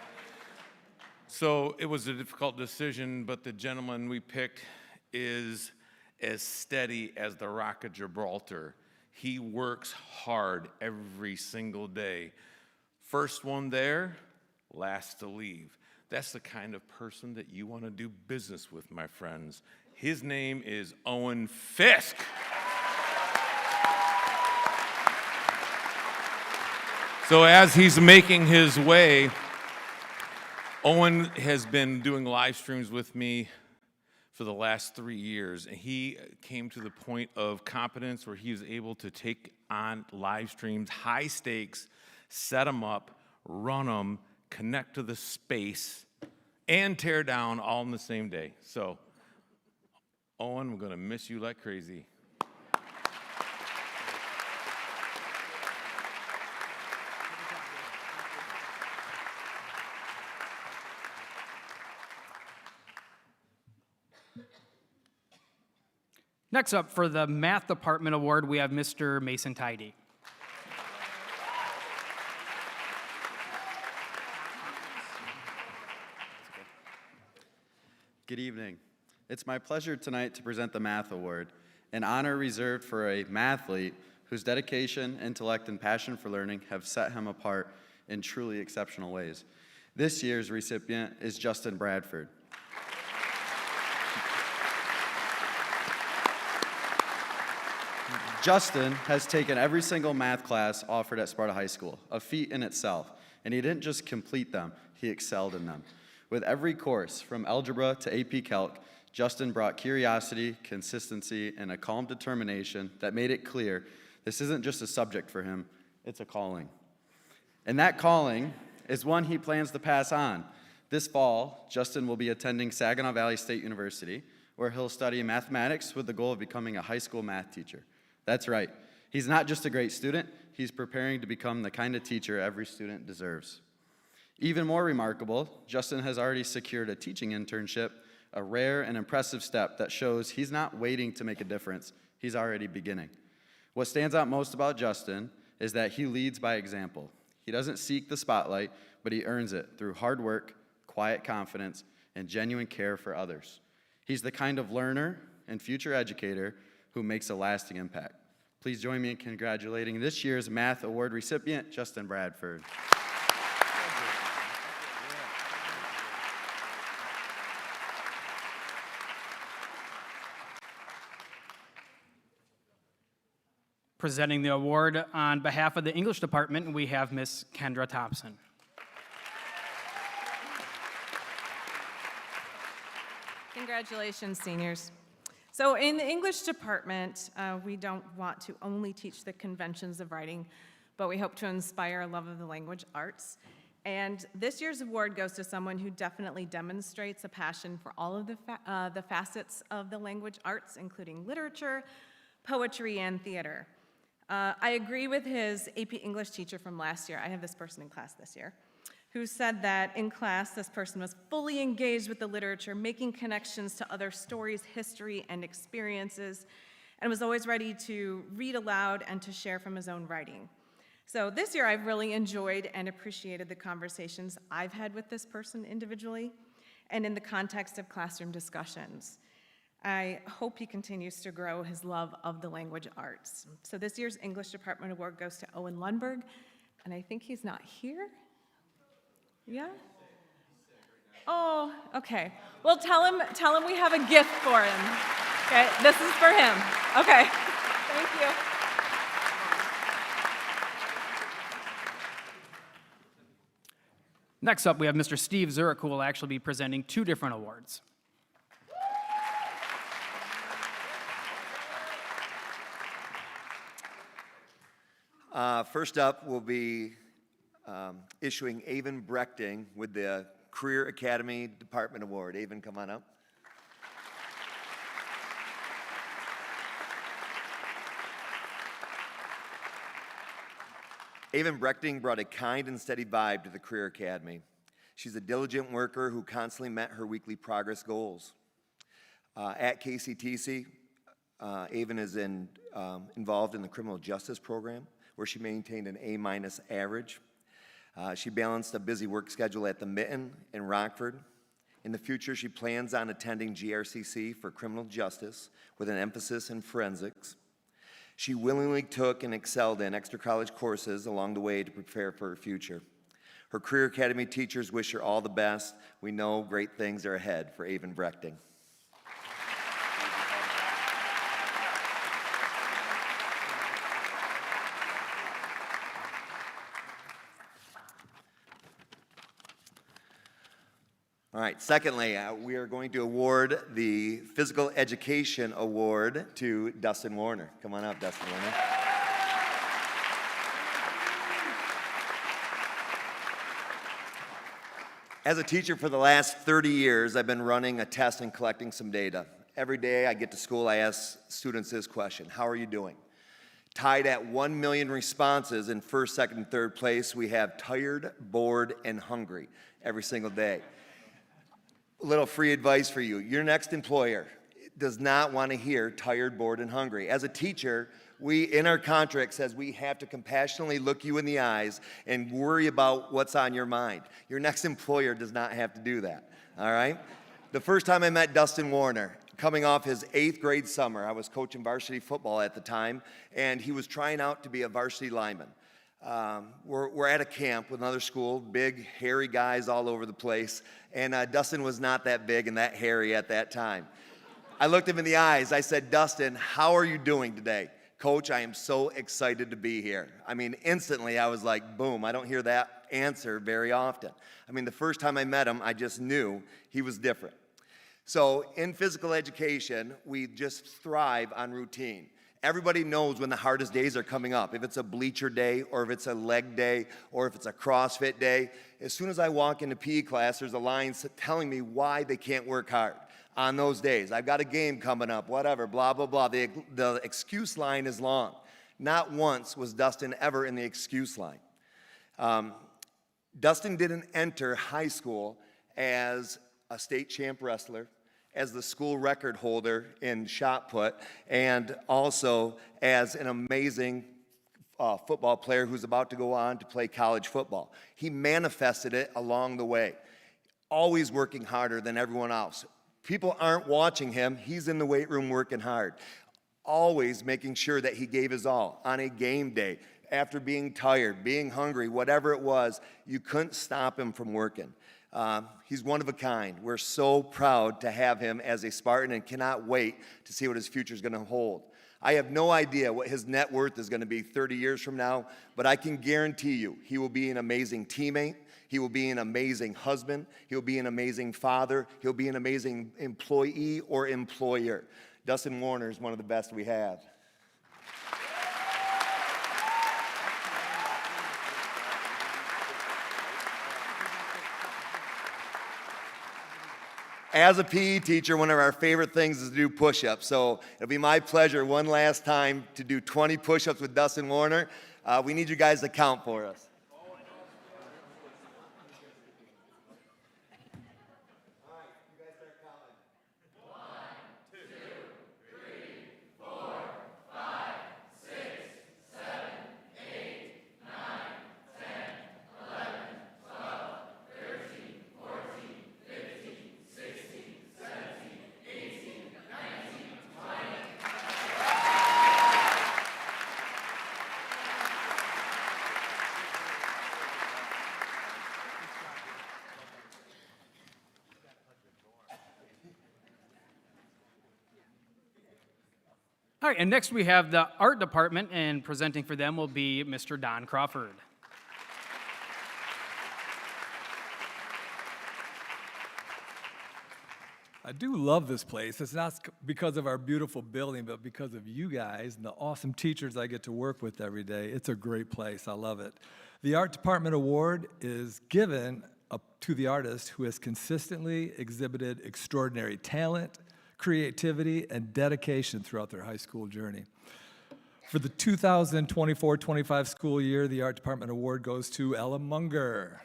So it was a difficult decision, but the gentleman we picked is as steady as the Rock of Gibraltar. He works hard every single day. First one there, last to leave. That's the kind of person that you want to do business with, my friends. His name is Owen Fisk. So as he's making his way, Owen has been doing live streams with me for the last 3 years, and he came to the point of competence where he was able to take on live streams, high stakes, set them up, run them, connect to the space, and tear down all in the same day. So, Owen, we're going to miss you like crazy. Next up, for the math department award, we have Mr. Mason Tidy. Good evening. It's my pleasure tonight to present the Math Award, an honor reserved for a mathlete whose dedication, intellect, and passion for learning have set him apart in truly exceptional ways. This year's recipient is Justin Bradford. Justin has taken every single math class offered at Sparta High School, a feat in itself, and he didn't just complete them, he excelled in them. With every course, from algebra to AP Calc, Justin brought curiosity, consistency, and a calm determination that made it clear this isn't just a subject for him, it's a calling. And that calling is one he plans to pass on. This fall, Justin will be attending Saginaw Valley State University, where he'll study mathematics with the goal of becoming a high school math teacher. That's right. He's not just a great student, he's preparing to become the kind of teacher every student deserves. Even more remarkable, Justin has already secured a teaching internship, a rare and impressive step that shows he's not waiting to make a difference, he's already beginning. What stands out most about Justin is that he leads by example. He doesn't seek the spotlight, but he earns it through hard work, quiet confidence, and genuine care for others. He's the kind of learner and future educator who makes a lasting impact. Please join me in congratulating this year's Math Award recipient, Justin Bradford. Presenting the award on behalf of the English department, we have Miss Kendra Thompson. Congratulations, seniors. So in the English department, we don't want to only teach the conventions of writing, but we hope to inspire a love of the language arts. And this year's award goes to someone who definitely demonstrates a passion for all of the facets of the language arts, including literature, poetry, and theater. I agree with his AP English teacher from last year. I have this person in class this year, who said that in class, this person was fully engaged with the literature, making connections to other stories, history, and experiences, and was always ready to read aloud and to share from his own writing. So this year, I've really enjoyed and appreciated the conversations I've had with this person individually and in the context of classroom discussions. I hope he continues to grow his love of the language arts. So this year's English Department Award goes to Owen Lundberg, and I think he's not here. Yeah? Oh, okay. Well, tell him we have a gift for him. Okay, this is for him. Okay, thank you. Next up, we have Mr. Steve Zurich, who will actually be presenting 2 different awards. First up, we'll be issuing Avon Brechting with the Career Academy Department Award. Avon, come on up. Avon Brechting brought a kind and steady vibe to the Career Academy. She's a diligent worker who constantly met her weekly progress goals. At KCTC, Avon is involved in the criminal justice program, where she maintained an A- average. She balanced a busy work schedule at the Mitten in Rockford. In the future, she plans on attending GRCC for criminal justice with an emphasis in forensics. She willingly took and excelled in extra college courses along the way to prepare for her future. Her Career Academy teachers wish her all the best. We know great things are ahead for Avon Brechting. All right, secondly, we are going to award the Physical Education Award to Dustin Warner. Come on up, Dustin Warner. As a teacher for the last 30 years, I've been running a test and collecting some data. Every day I get to school, I ask students this question: how are you doing? Tied at 1 million responses in first, second, and third place, we have tired, bored, and hungry every single day. A little free advice for you. Your next employer does not want to hear tired, bored, and hungry. As a teacher, in our contract says we have to compassionately look you in the eyes and worry about what's on your mind. Your next employer does not have to do that, all right? The first time I met Dustin Warner, coming off his 8th grade summer, I was coaching varsity football at the time, and he was trying out to be a varsity lineman. We're at a camp with another school, big, hairy guys all over the place, and Dustin was not that big and that hairy at that time. I looked him in the eyes. I said, Dustin, how are you doing today? Coach, I am so excited to be here. I mean, instantly I was like, boom, I don't hear that answer very often. I mean, the first time I met him, I just knew he was different. So in physical education, we just thrive on routine. Everybody knows when the hardest days are coming up. If it's a bleacher day, or if it's a leg day, or if it's a CrossFit day, as soon as I walk into PE class, there's a line telling me why they can't work hard on those days. I've got a game coming up, whatever, blah, blah, blah. The excuse line is long. Not once was Dustin ever in the excuse line. Dustin didn't enter high school as a state champ wrestler, as the school record holder in shot put, and also as an amazing football player who's about to go on to play college football. He manifested it along the way, always working harder than everyone else. People aren't watching him. He's in the weight room working hard, always making sure that he gave his all. On a game day, after being tired, being hungry, whatever it was, you couldn't stop him from working. He's one of a kind. We're so proud to have him as a Spartan and cannot wait to see what his future is going to hold. I have no idea what his net worth is going to be 30 years from now, but I can guarantee you he will be an amazing teammate. He will be an amazing husband. He'll be an amazing father. He'll be an amazing employee or employer. Dustin Warner is one of the best we have. As a PE teacher, one of our favorite things is to do push-ups. So it'll be my pleasure one last time to do 20 push-ups with Dustin Warner. We need you guys to count for us. All right, and next we have the art department, and presenting for them will be Mr. Don Crawford. I do love this place. It's not because of our beautiful building, but because of you guys and the awesome teachers I get to work with every day. It's a great place. I love it. The Art Department Award is given to the artist who has consistently exhibited extraordinary talent, creativity, and dedication throughout their high school journey. For the 2024-25 school year, the Art Department Award goes to Ella Munger.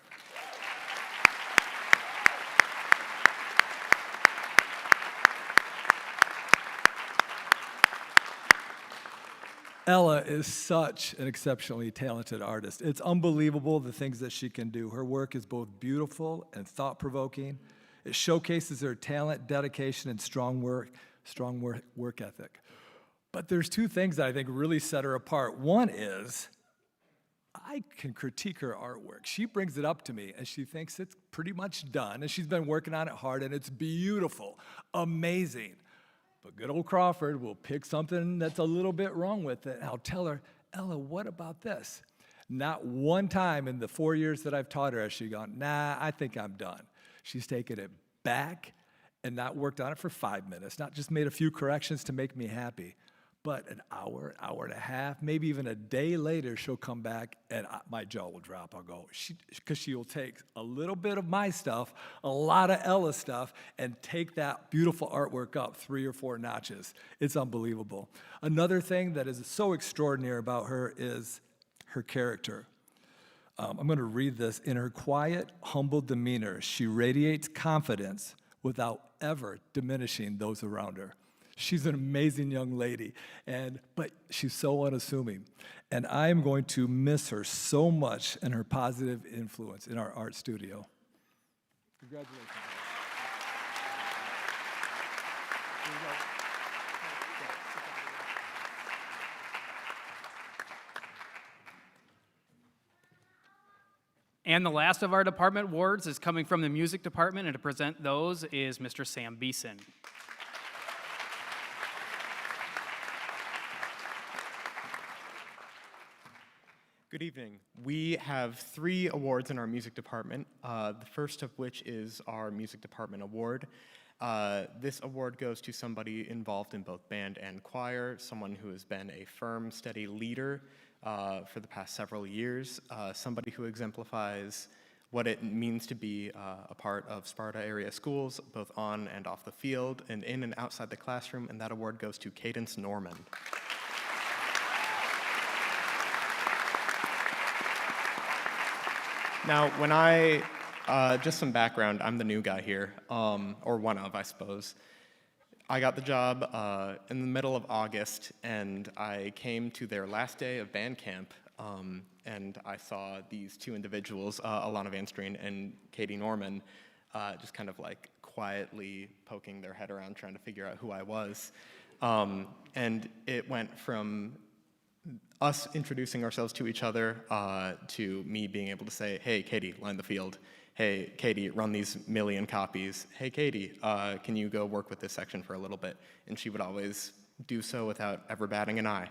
Ella is such an exceptionally talented artist. It's unbelievable the things that she can do. Her work is both beautiful and thought-provoking. It showcases her talent, dedication, and strong work ethic. But there's two things that I think really set her apart. One is I can critique her artwork. She brings it up to me, and she thinks it's pretty much done, and she's been working on it hard, and it's beautiful, amazing. But good old Crawford will pick something that's a little bit wrong with it, and I'll tell her, Ella, what about this? Not one time in the 4 years that I've taught her has she gone, nah, I think I'm done. She's taken it back and not worked on it for 5 minutes, not just made a few corrections to make me happy, but an hour and a half, maybe even a day later, she'll come back and my jaw will drop. I'll go, because she will take a little bit of my stuff, a lot of Ella's stuff, and take that beautiful artwork up 3 or 4 notches. It's unbelievable. Another thing that is so extraordinary about her is her character. I'm going to read this. In her quiet, humble demeanor, she radiates confidence without ever diminishing those around her. She's an amazing young lady, but she's so unassuming. And I'm going to miss her so much and her positive influence in our art studio. Congratulations. And the last of our department awards is coming from the music department, and to present those is Mr. Sam Beeson. Good evening. We have 3 awards in our music department, the first of which is our music department award. This award goes to somebody involved in both band and choir, someone who has been a firm, steady leader for the past several years, somebody who exemplifies what it means to be a part of Sparta area schools, both on and off the field, and in and outside the classroom, and that award goes to Cadence Norman. Now, just some background, I'm the new guy here, or one of, I suppose. I got the job in the middle of August, and I came to their last day of band camp, and I saw these 2 individuals, Alana Van Streen and Katie Norman, just kind of like quietly poking their head around trying to figure out who I was. And it went from us introducing ourselves to each other to me being able to say, hey, Katie, line the field. Hey, Katie, run these 1,000,000 copies. Hey, Katie, can you go work with this section for a little bit? And she would always do so without ever batting an eye.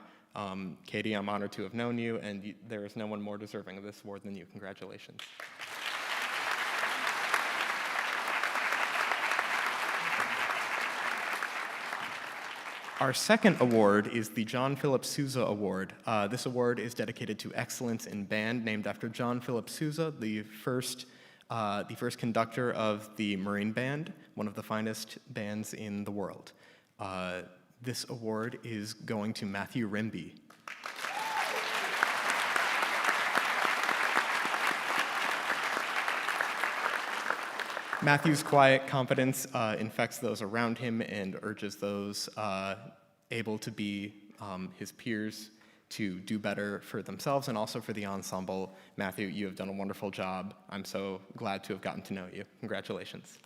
Katie, I'm honored to have known you, and there is no one more deserving of this award than you. Congratulations. Our second award is the John Philip Sousa Award. This award is dedicated to excellence in band, named after John Philip Sousa, the first the first conductor of the Marine Band, one of the finest bands in the world. This award is going to Matthew Rimby. Matthew's quiet confidence infects those around him and urges those able to be his peers to do better for themselves and also for the ensemble. Matthew, you have done a wonderful job. I'm so glad to have gotten to know you. Congratulations.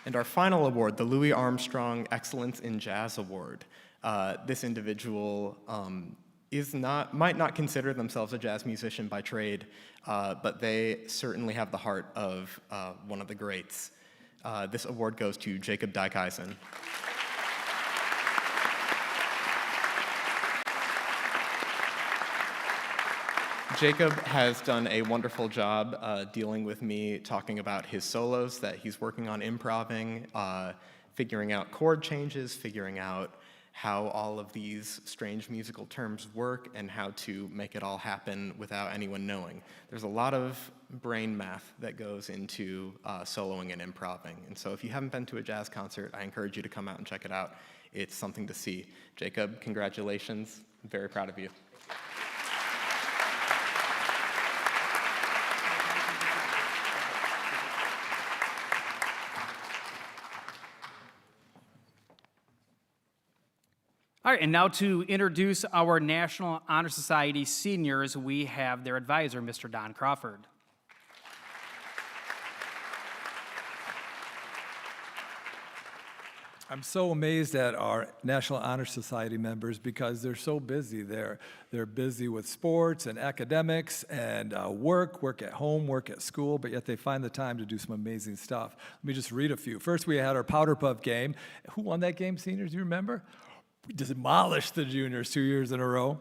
And our final award, the Louis Armstrong Excellence in Jazz Award. This individual might not consider themselves a jazz musician by trade, but they certainly have the heart of one of the greats. This award goes to Jacob Dijkhuizen. Jacob has done a wonderful job dealing with me, talking about his solos that he's working on improving, figuring out chord changes, figuring out how all of these strange musical terms work and how to make it all happen without anyone knowing. There's a lot of brain math that goes into soloing and improving. And so if you haven't been to a jazz concert, I encourage you to come out and check it out. It's something to see. Jacob, congratulations. I'm very proud of you. All right, and now to introduce our National Honor Society seniors, we have their advisor, Mr. Don Crawford. I'm so amazed at our National Honor Society members because they're so busy. They're busy with sports and academics and work at home, work at school, but yet they find the time to do some amazing stuff. Let me just read a few. First, we had our Powder Puff game. Who won that game, seniors? Do you remember? We demolished the juniors 2 years in a row.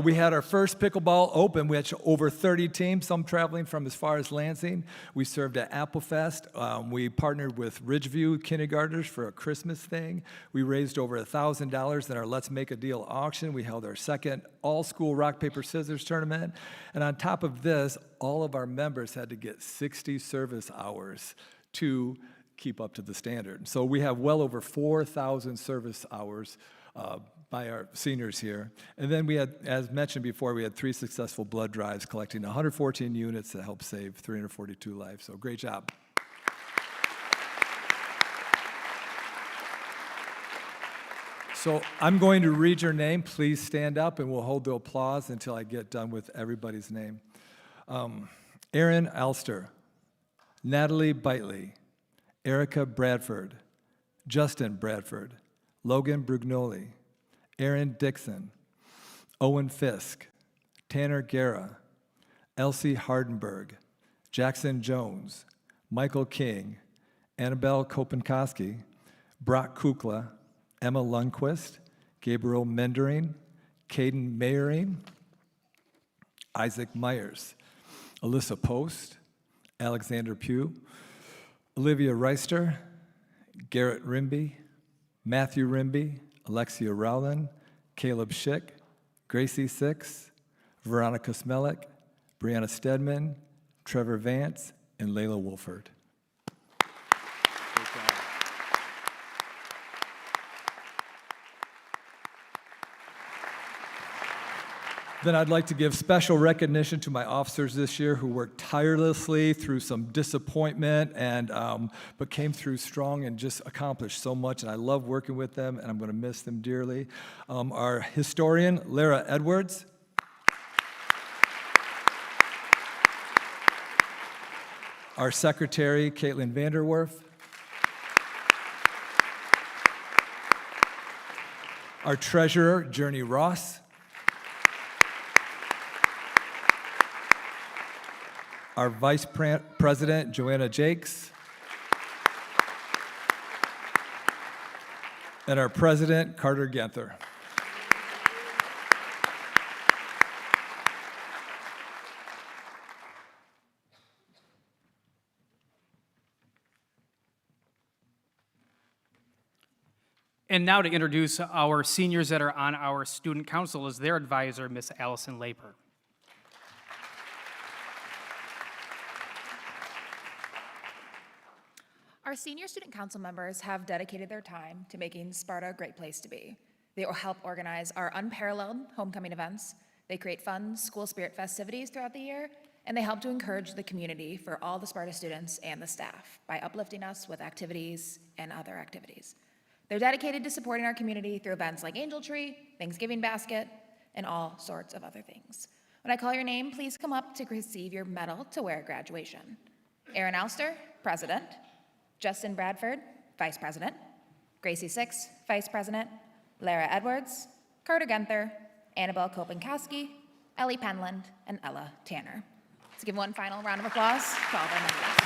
We had our first pickleball open. We had over 30 teams, some traveling from as far as Lansing. We served at Applefest. We partnered with Ridgeview kindergartners for a Christmas thing. We raised over $1,000 in our Let's Make a Deal auction. We held our second all-school rock, paper, scissors tournament. And on top of this, all of our members had to get 60 service hours to keep up to the standard. So we have well over 4,000 service hours by our seniors here. And then we had, as mentioned before, we had 3 successful blood drives collecting 114 units that helped save 342 lives. So great job. So I'm going to read your name. Please stand up and we'll hold the applause until I get done with everybody's name. Aaron Alster, Natalie Bitely, Erica Bradford, Justin Bradford, Logan Brugnoli, Aaron Dixon, Owen Fisk, Tanner Guerra, Elsie Hardenberg, Jackson Jones, Michael King, Annabelle Kopenkoski, Brock Kukla, Emma Lundquist, Gabriel Mendering, Caden Mayering, Isaac Myers, Alyssa Post, Alexander Pugh, Olivia Reister, Garrett Rimby, Matthew Rimby, Alexia Rowland, Caleb Schick, Gracie Six, Veronica Smelik, Brianna Stedman, Trevor Vance, and Layla Wolford. Then I'd like to give special recognition to my officers this year who worked tirelessly through some disappointment and but came through strong and just accomplished so much. And I love working with them, and I'm going to miss them dearly. Our historian, Lara Edwards. Our secretary, Caitlin Vanderwerf. Our treasurer, Journey Ross. Our Vice President, Joanna Jakes. And our President, Carter Genther. And now to introduce our seniors that are on our student council is their advisor, Miss Allison Laper. Our senior student council members have dedicated their time to making Sparta a great place to be. They will help organize our unparalleled homecoming events. They create fun school spirit festivities throughout the year, and they help to encourage the community for all the Sparta students and the staff by uplifting us with activities and other activities. They're dedicated to supporting our community through events like Angel Tree, Thanksgiving Basket, and all sorts of other things. When I call your name, please come up to receive your medal to wear at graduation. Aaron Alster, President. Justin Bradford, Vice President. Gracie Six, Vice President. Lara Edwards, Carter Genther, Annabelle Kopenkowski, Ellie Penland, and Ella Tanner. Let's give one final round of applause to all of our members.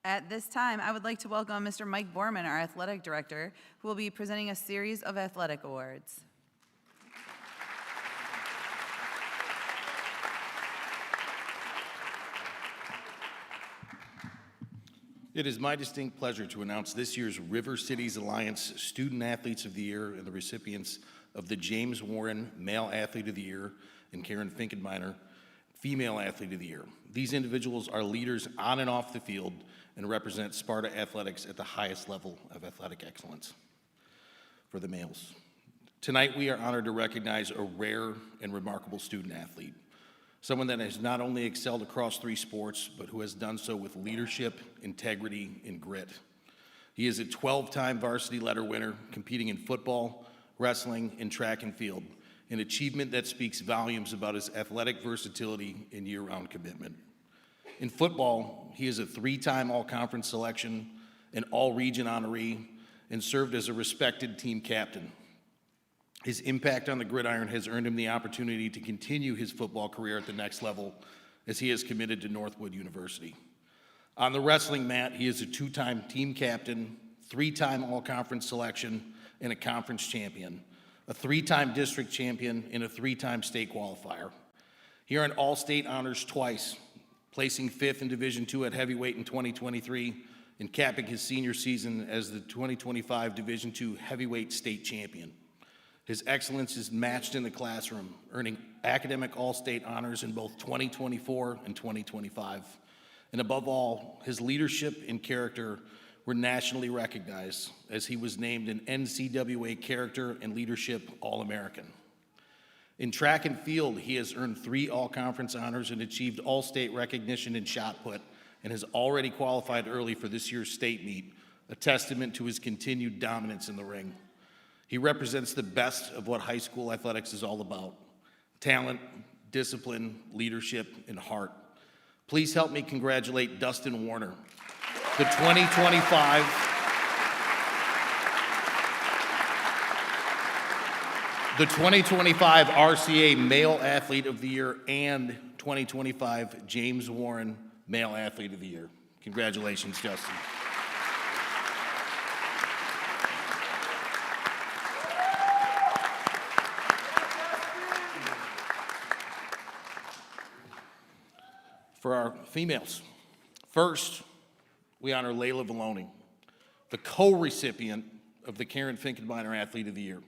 At this time, I would like to welcome Mr. Mike Borman, our athletic director, who will be presenting a series of athletic awards. It is my distinct pleasure to announce this year's River Cities Alliance Student Athletes of the Year and the recipients of the James Warren Male Athlete of the Year and Karen Finkenbeiner Female Athlete of the Year. These individuals are leaders on and off the field and represent Sparta athletics at the highest level of athletic excellence for the males. Tonight, we are honored to recognize a rare and remarkable student athlete, someone that has not only excelled across 3 sports, but who has done so with leadership, integrity, and grit. He is a 12-time varsity letter winner, competing in football, wrestling, and track and field, an achievement that speaks volumes about his athletic versatility and year-round commitment. In football, he is a 3-time all-conference selection, an all-region honoree, and served as a respected team captain. His impact on the gridiron has earned him the opportunity to continue his football career at the next level as he is committed to Northwood University. On the wrestling mat, he is a 2-time team captain, 3-time all-conference selection, and a conference champion, a 3-time district champion, and a 3-time state qualifier. He earned all-state honors twice, placing 5th in Division II at heavyweight in 2023 and capping his senior season as the 2025 Division II heavyweight state champion. His excellence is matched in the classroom, earning academic all-state honors in both 2024 and 2025. And above all, his leadership and character were nationally recognized as he was named an NCAA Character and Leadership All-American. In track and field, he has earned 3 all-conference honors and achieved all-state recognition in shot put and has already qualified early for this year's state meet, a testament to his continued dominance in the ring. He represents the best of what high school athletics is all about: talent, discipline, leadership, and heart. Please help me congratulate Dustin Warner, the 2025 RCA Male Athlete of the Year and 2025 James Warren Male Athlete of the Year. Congratulations, Justin. For our females, first, we honor Layla Vallone, the co-recipient of the Karen Finkenbeiner Athlete of the Year.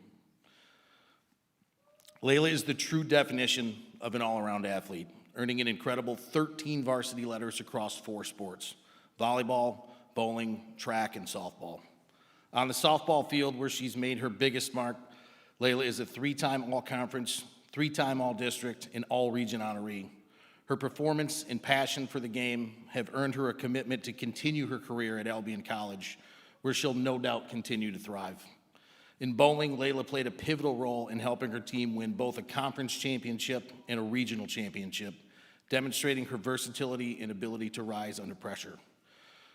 Layla is the true definition of an all-around athlete, earning an incredible 13 varsity letters across 4 sports: volleyball, bowling, track, and softball. On the softball field, where she's made her biggest mark, Layla is a 3-time all-conference, 3-time all-district, and all-region honoree. Her performance and passion for the game have earned her a commitment to continue her career at Albion College, where she'll no doubt continue to thrive. In bowling, Layla played a pivotal role in helping her team win both a conference championship and a regional championship, demonstrating her versatility and ability to rise under pressure.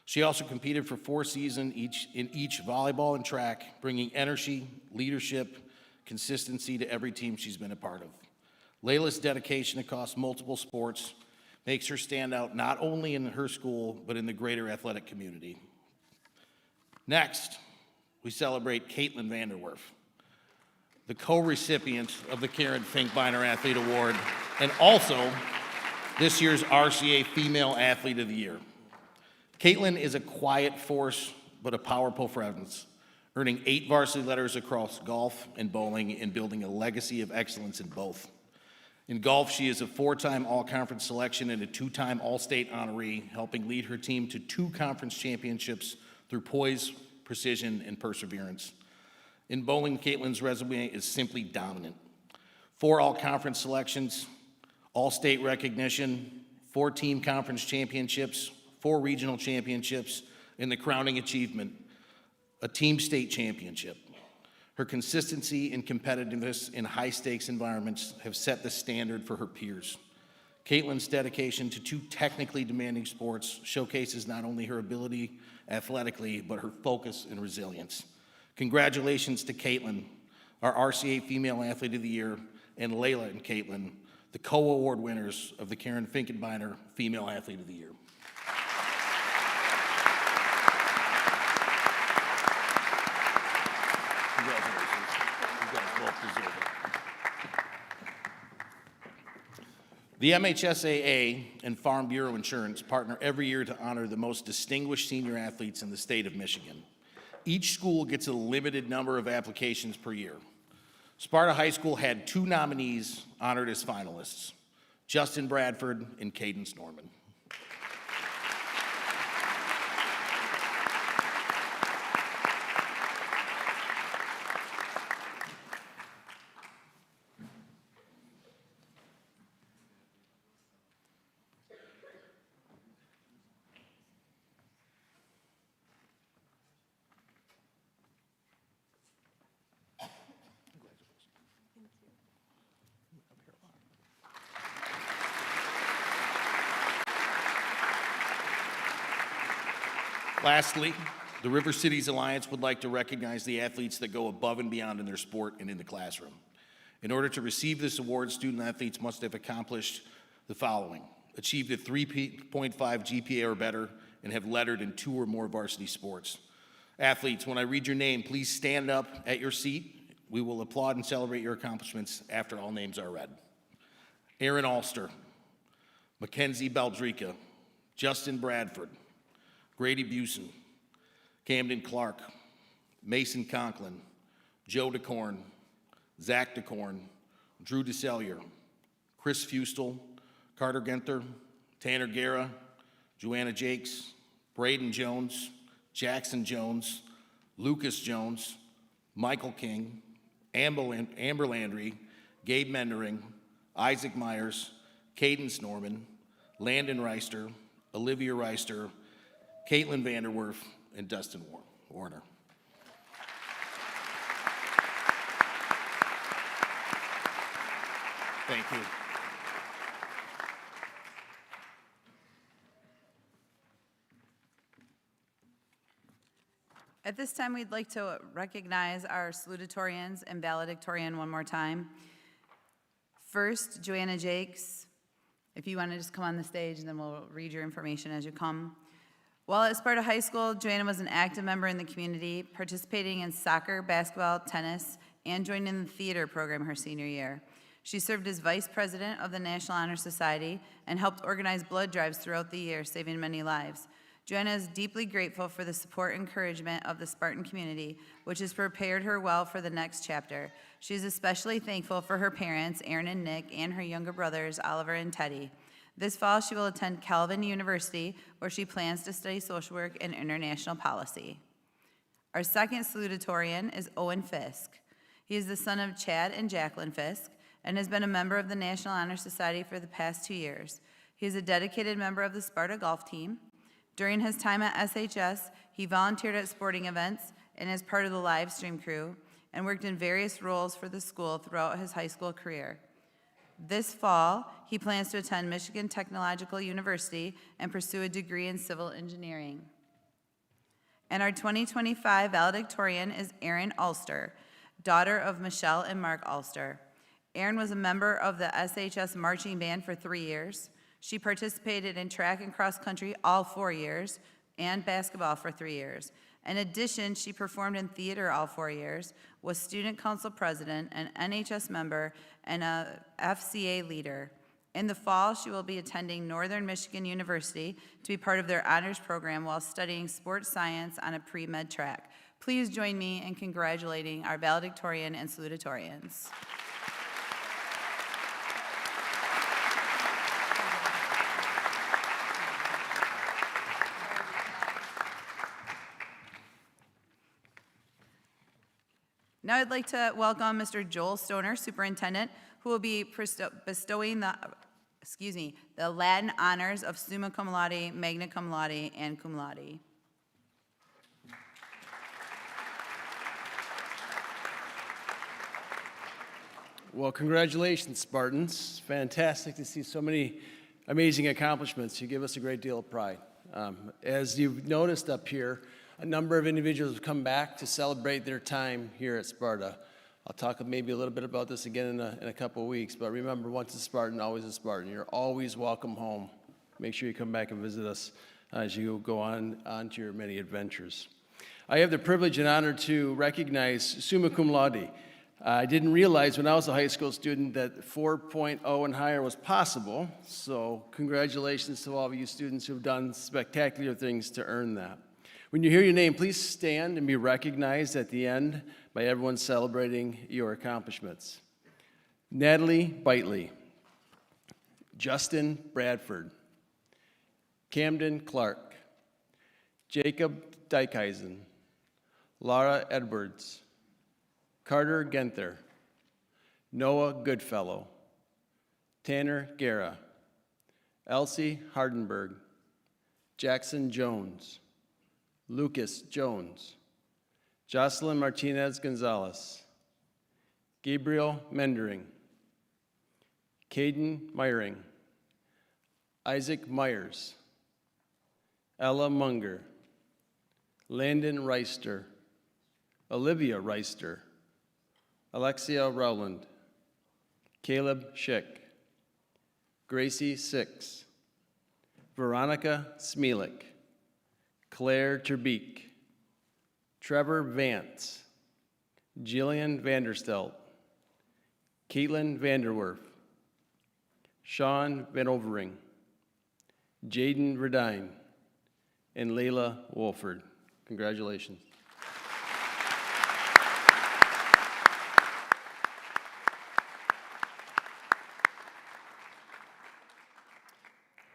She also competed for 4 seasons in each volleyball and track, bringing energy, leadership, consistency to every team she's been a part of. Layla's dedication across multiple sports makes her stand out not only in her school, but in the greater athletic community. Next, we celebrate Caitlin Vanderwerf, the co-recipient of the Karen Finkbeiner Athlete Award, and also this year's RCA Female Athlete of the Year. Caitlin is a quiet force, but a powerful presence, earning 8 varsity letters across golf and bowling and building a legacy of excellence in both. In golf, she is a 4-time all-conference selection and a 2-time all-state honoree, helping lead her team to 2 conference championships through poise, precision, and perseverance. In bowling, Caitlin's resume is simply dominant. 4 all-conference selections, all-state recognition, 4 team conference championships, 4 regional championships, and the crowning achievement, a team state championship. Her consistency and competitiveness in high-stakes environments have set the standard for her peers. Caitlin's dedication to 2 technically demanding sports showcases not only her ability athletically, but her focus and resilience. Congratulations to Caitlin, our RCA Female Athlete of the Year, and Layla and Caitlin, the co-award winners of the Karen Finkbeiner Female Athlete of the Year. Congratulations. You guys both deserve it. The MHSAA and Farm Bureau Insurance partner every year to honor the most distinguished senior athletes in the state of Michigan. Each school gets a limited number of applications per year. Sparta High School had 2 nominees honored as finalists, Justin Bradford and Cadence Norman. Lastly, the River Cities Alliance would like to recognize the athletes that go above and beyond in their sport and in the classroom. In order to receive this award, student athletes must have accomplished the following: achieved a 3.5 GPA or better and have lettered in 2 or more varsity sports. Athletes, when I read your name, please stand up at your seat. We will applaud and celebrate your accomplishments after all names are read. Aaron Alster, Mackenzie Baldrica, Justin Bradford, Grady Busen, Camden Clark, Mason Conklin, Joe DeCorn, Zach DeCorn, Drew DeSellier, Chris Fustel, Carter Genther, Tanner Guerra, Joanna Jakes, Braden Jones, Jackson Jones, Lucas Jones, Michael King, Amber Landry, Gabe Mendering, Isaac Myers, Cadence Norman, Landon Reister, Olivia Reister, Caitlin Vanderwerf, and Dustin Warner. Thank you. At this time, we'd like to recognize our salutatorians and valedictorian one more time. First, Joanna Jakes. If you want to just come on the stage, and then we'll read your information as you come. While at Sparta High School, Joanna was an active member in the community, participating in soccer, basketball, tennis, and joined in the theater program her senior year. She served as vice president of the National Honor Society and helped organize blood drives throughout the year, saving many lives. Joanna is deeply grateful for the support and encouragement of the Spartan community, which has prepared her well for the next chapter. She is especially thankful for her parents, Aaron and Nick, and her younger brothers, Oliver and Teddy. This fall, she will attend Calvin University, where she plans to study social work and international policy. Our second salutatorian is Owen Fisk. He is the son of Chad and Jacqueline Fisk and has been a member of the National Honor Society for the past 2 years. He is a dedicated member of the Sparta golf team. During his time at SHS, he volunteered at sporting events and as part of the live stream crew and worked in various roles for the school throughout his high school career. This fall, he plans to attend Michigan Technological University and pursue a degree in civil engineering. And our 2025 valedictorian is Erin Ulster, daughter of Michelle and Mark Ulster. Erin was a member of the SHS marching band for 3 years. She participated in track and cross country all 4 years, and basketball for 3 years. In addition, she performed in theater all 4 years, was student council president, an NHS member, and a FCA leader. In the fall, she will be attending Northern Michigan University to be part of their honors program while studying sports science on a pre-med track. Please join me in congratulating our valedictorian and salutatorians. Now I'd like to welcome Mr. Joel Stoner, Superintendent, who will be bestowing the Latin honors of summa cum laude, magna cum laude, and cum laude. Well, congratulations, Spartans. Fantastic to see so many amazing accomplishments. You give us a great deal of pride. As you've noticed up here, a number of individuals have come back to celebrate their time here at Sparta. I'll talk maybe a little bit about this again in a couple of weeks, but remember, once a Spartan, always a Spartan. You're always welcome home. Make sure you come back and visit us as you go on to your many adventures. I have the privilege and honor to recognize summa cum laude. I didn't realize when I was a high school student that 4.0 and higher was possible, so congratulations to all of you students who've done spectacular things to earn that. When you hear your name, please stand and be recognized at the end by everyone celebrating your accomplishments. Natalie Bitely, Justin Bradford, Camden Clark, Jacob Dykheisen, Laura Edwards, Carter Genther, Noah Goodfellow, Tanner Guerra, Elsie Hardenberg, Jackson Jones, Lucas Jones, Jocelyn Martinez Gonzalez, Gabriel Mendering, Caden Meyering, Isaac Myers, Ella Munger, Landon Reister, Olivia Reister, Alexia Rowland, Caleb Schick, Gracie Six, Veronica Smelik, Claire Terbeek, Trevor Vance, Jillian Vanderstelt, Caitlin Vanderwerf, Sean Van Overing, Jaden Verdine, and Layla Wolford. Congratulations.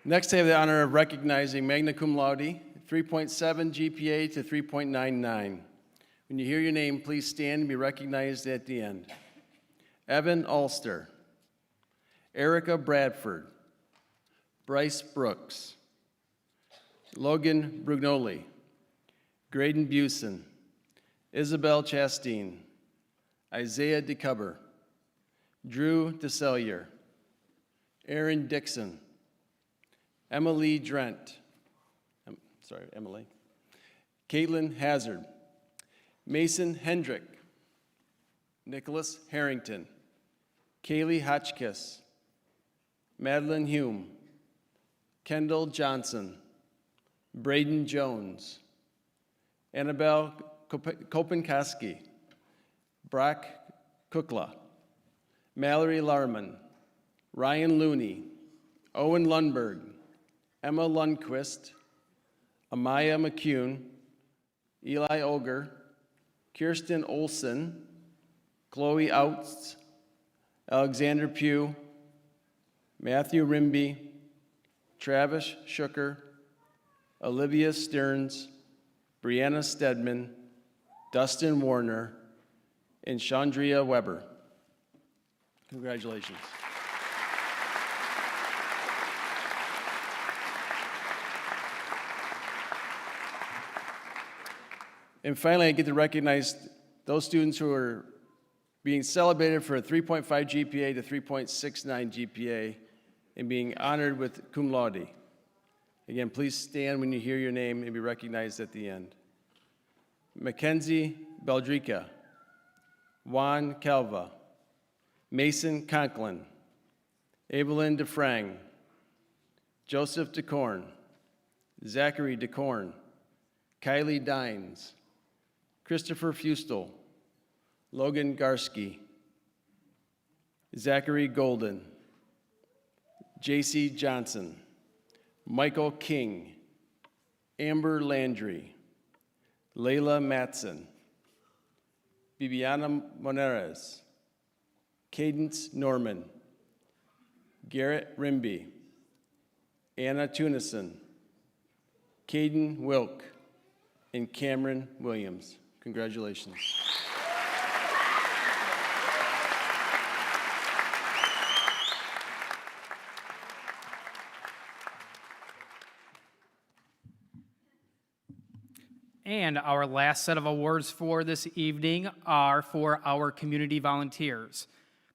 Next, I have the honor of recognizing magna cum laude, 3.7 GPA to 3.99. When you hear your name, please stand and be recognized at the end. Evan Ulster, Erica Bradford, Bryce Brooks, Logan Brugnoli, Graydon Busen, Isabel Chasteen, Isaiah DeCuber, Drew DeSellier, Aaron Dixon, Emily Drent, Emily, Caitlin Hazard, Mason Hendrick, Nicholas Harrington, Kaylee Hotchkiss, Madeline Hume, Kendall Johnson, Braden Jones, Annabelle Kopenkoski, Brock Kukla, Mallory Larman, Ryan Looney, Owen Lundberg, Emma Lundquist, Amaya McCune, Eli Oger, Kirsten Olson, Chloe Outs, Alexander Pugh, Matthew Rimby, Travis Schucker, Olivia Stearns, Brianna Stedman, Dustin Warner, and Chandria Weber. Congratulations. And finally, I get to recognize those students who are being celebrated for a 3.5 GPA to 3.69 GPA and being honored with cum laude. Again, please stand when you hear your name and be recognized at the end. Mackenzie Beldrica, Juan Calva, Mason Conklin, Evelyn DeFrang, Joseph DeCorn, Zachary DeCorn, Kylie Dines, Christopher Fustel, Logan Garsky, Zachary Golden, J.C. Johnson, Michael King, Amber Landry, Layla Matson, Bibiana Moneres, Cadence Norman, Garrett Rimby, Anna Tunison, Caden Wilk, and Cameron Williams. Congratulations. And our last set of awards for this evening are for our community volunteers.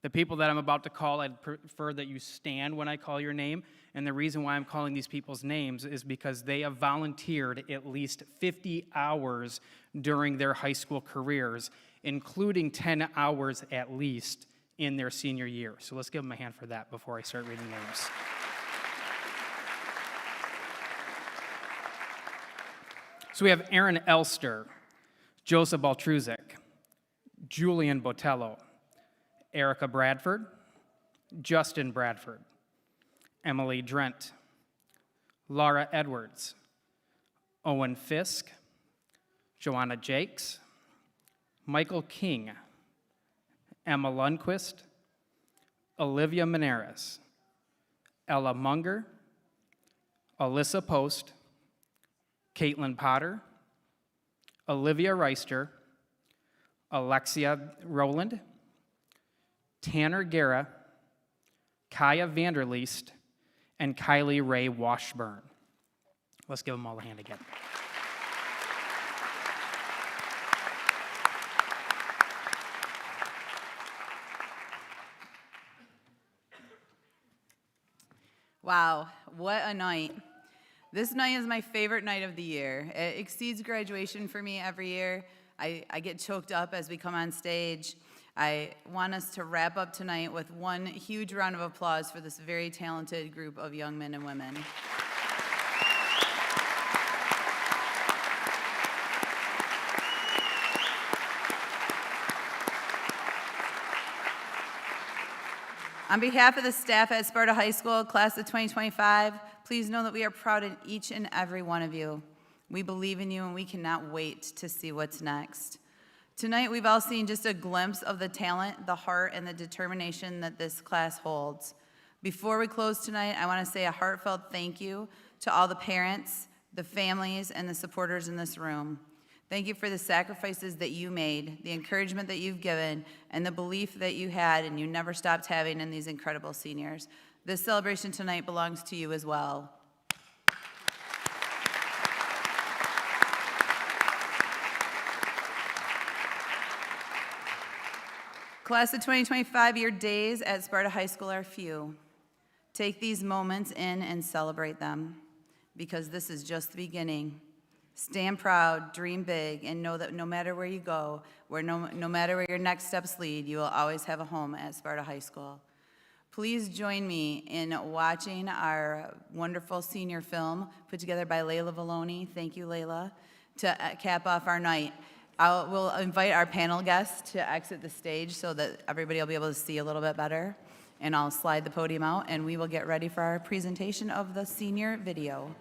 The people that I'm about to call, I'd prefer that you stand when I call your name. And the reason why I'm calling these people's names is because they have volunteered at least 50 hours during their high school careers, including 10 hours at least in their senior year. So let's give them a hand for that before I start reading names. So we have Aaron Elster, Joseph Baltruzik, Julian Botello, Erica Bradford, Justin Bradford, Emily Drent, Laura Edwards, Owen Fisk, Joanna Jakes, Michael King, Emma Lundquist, Olivia Menares, Ella Munger, Alyssa Post, Caitlin Potter, Olivia Reister, Alexia Rowland, Tanner Guerra, Kaya Vanderleest, and Kylie Ray Washburn. Let's give them all a hand again. Wow, what a night. This night is my favorite night of the year. It exceeds graduation for me every year. I get choked up as we come on stage. I want us to wrap up tonight with one huge round of applause for this very talented group of young men and women. On behalf of the staff at Sparta High School, class of 2025, please know that we are proud of each and every one of you. We believe in you and we cannot wait to see what's next. Tonight, we've all seen just a glimpse of the talent, the heart, and the determination that this class holds. Before we close tonight, I want to say a heartfelt thank you to all the parents, the families, and the supporters in this room. Thank you for the sacrifices that you made, the encouragement that you've given, and the belief that you had and you never stopped having in these incredible seniors. This celebration tonight belongs to you as well. Class of 2025, your days at Sparta High School are few. Take these moments in and celebrate them, because this is just the beginning. Stand proud, dream big, and know that no matter where you go, no matter where your next steps lead, you will always have a home at Sparta High School. Please join me in watching our wonderful senior film put together by Layla Valoni. Thank you, Layla, to cap off our night. We'll invite our panel guests to exit the stage so that everybody will be able to see a little bit better. And I'll slide the podium out, and we will get ready for our presentation of the senior video.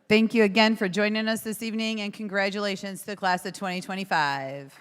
Thank you again for joining us this evening, and congratulations to the class of 2025.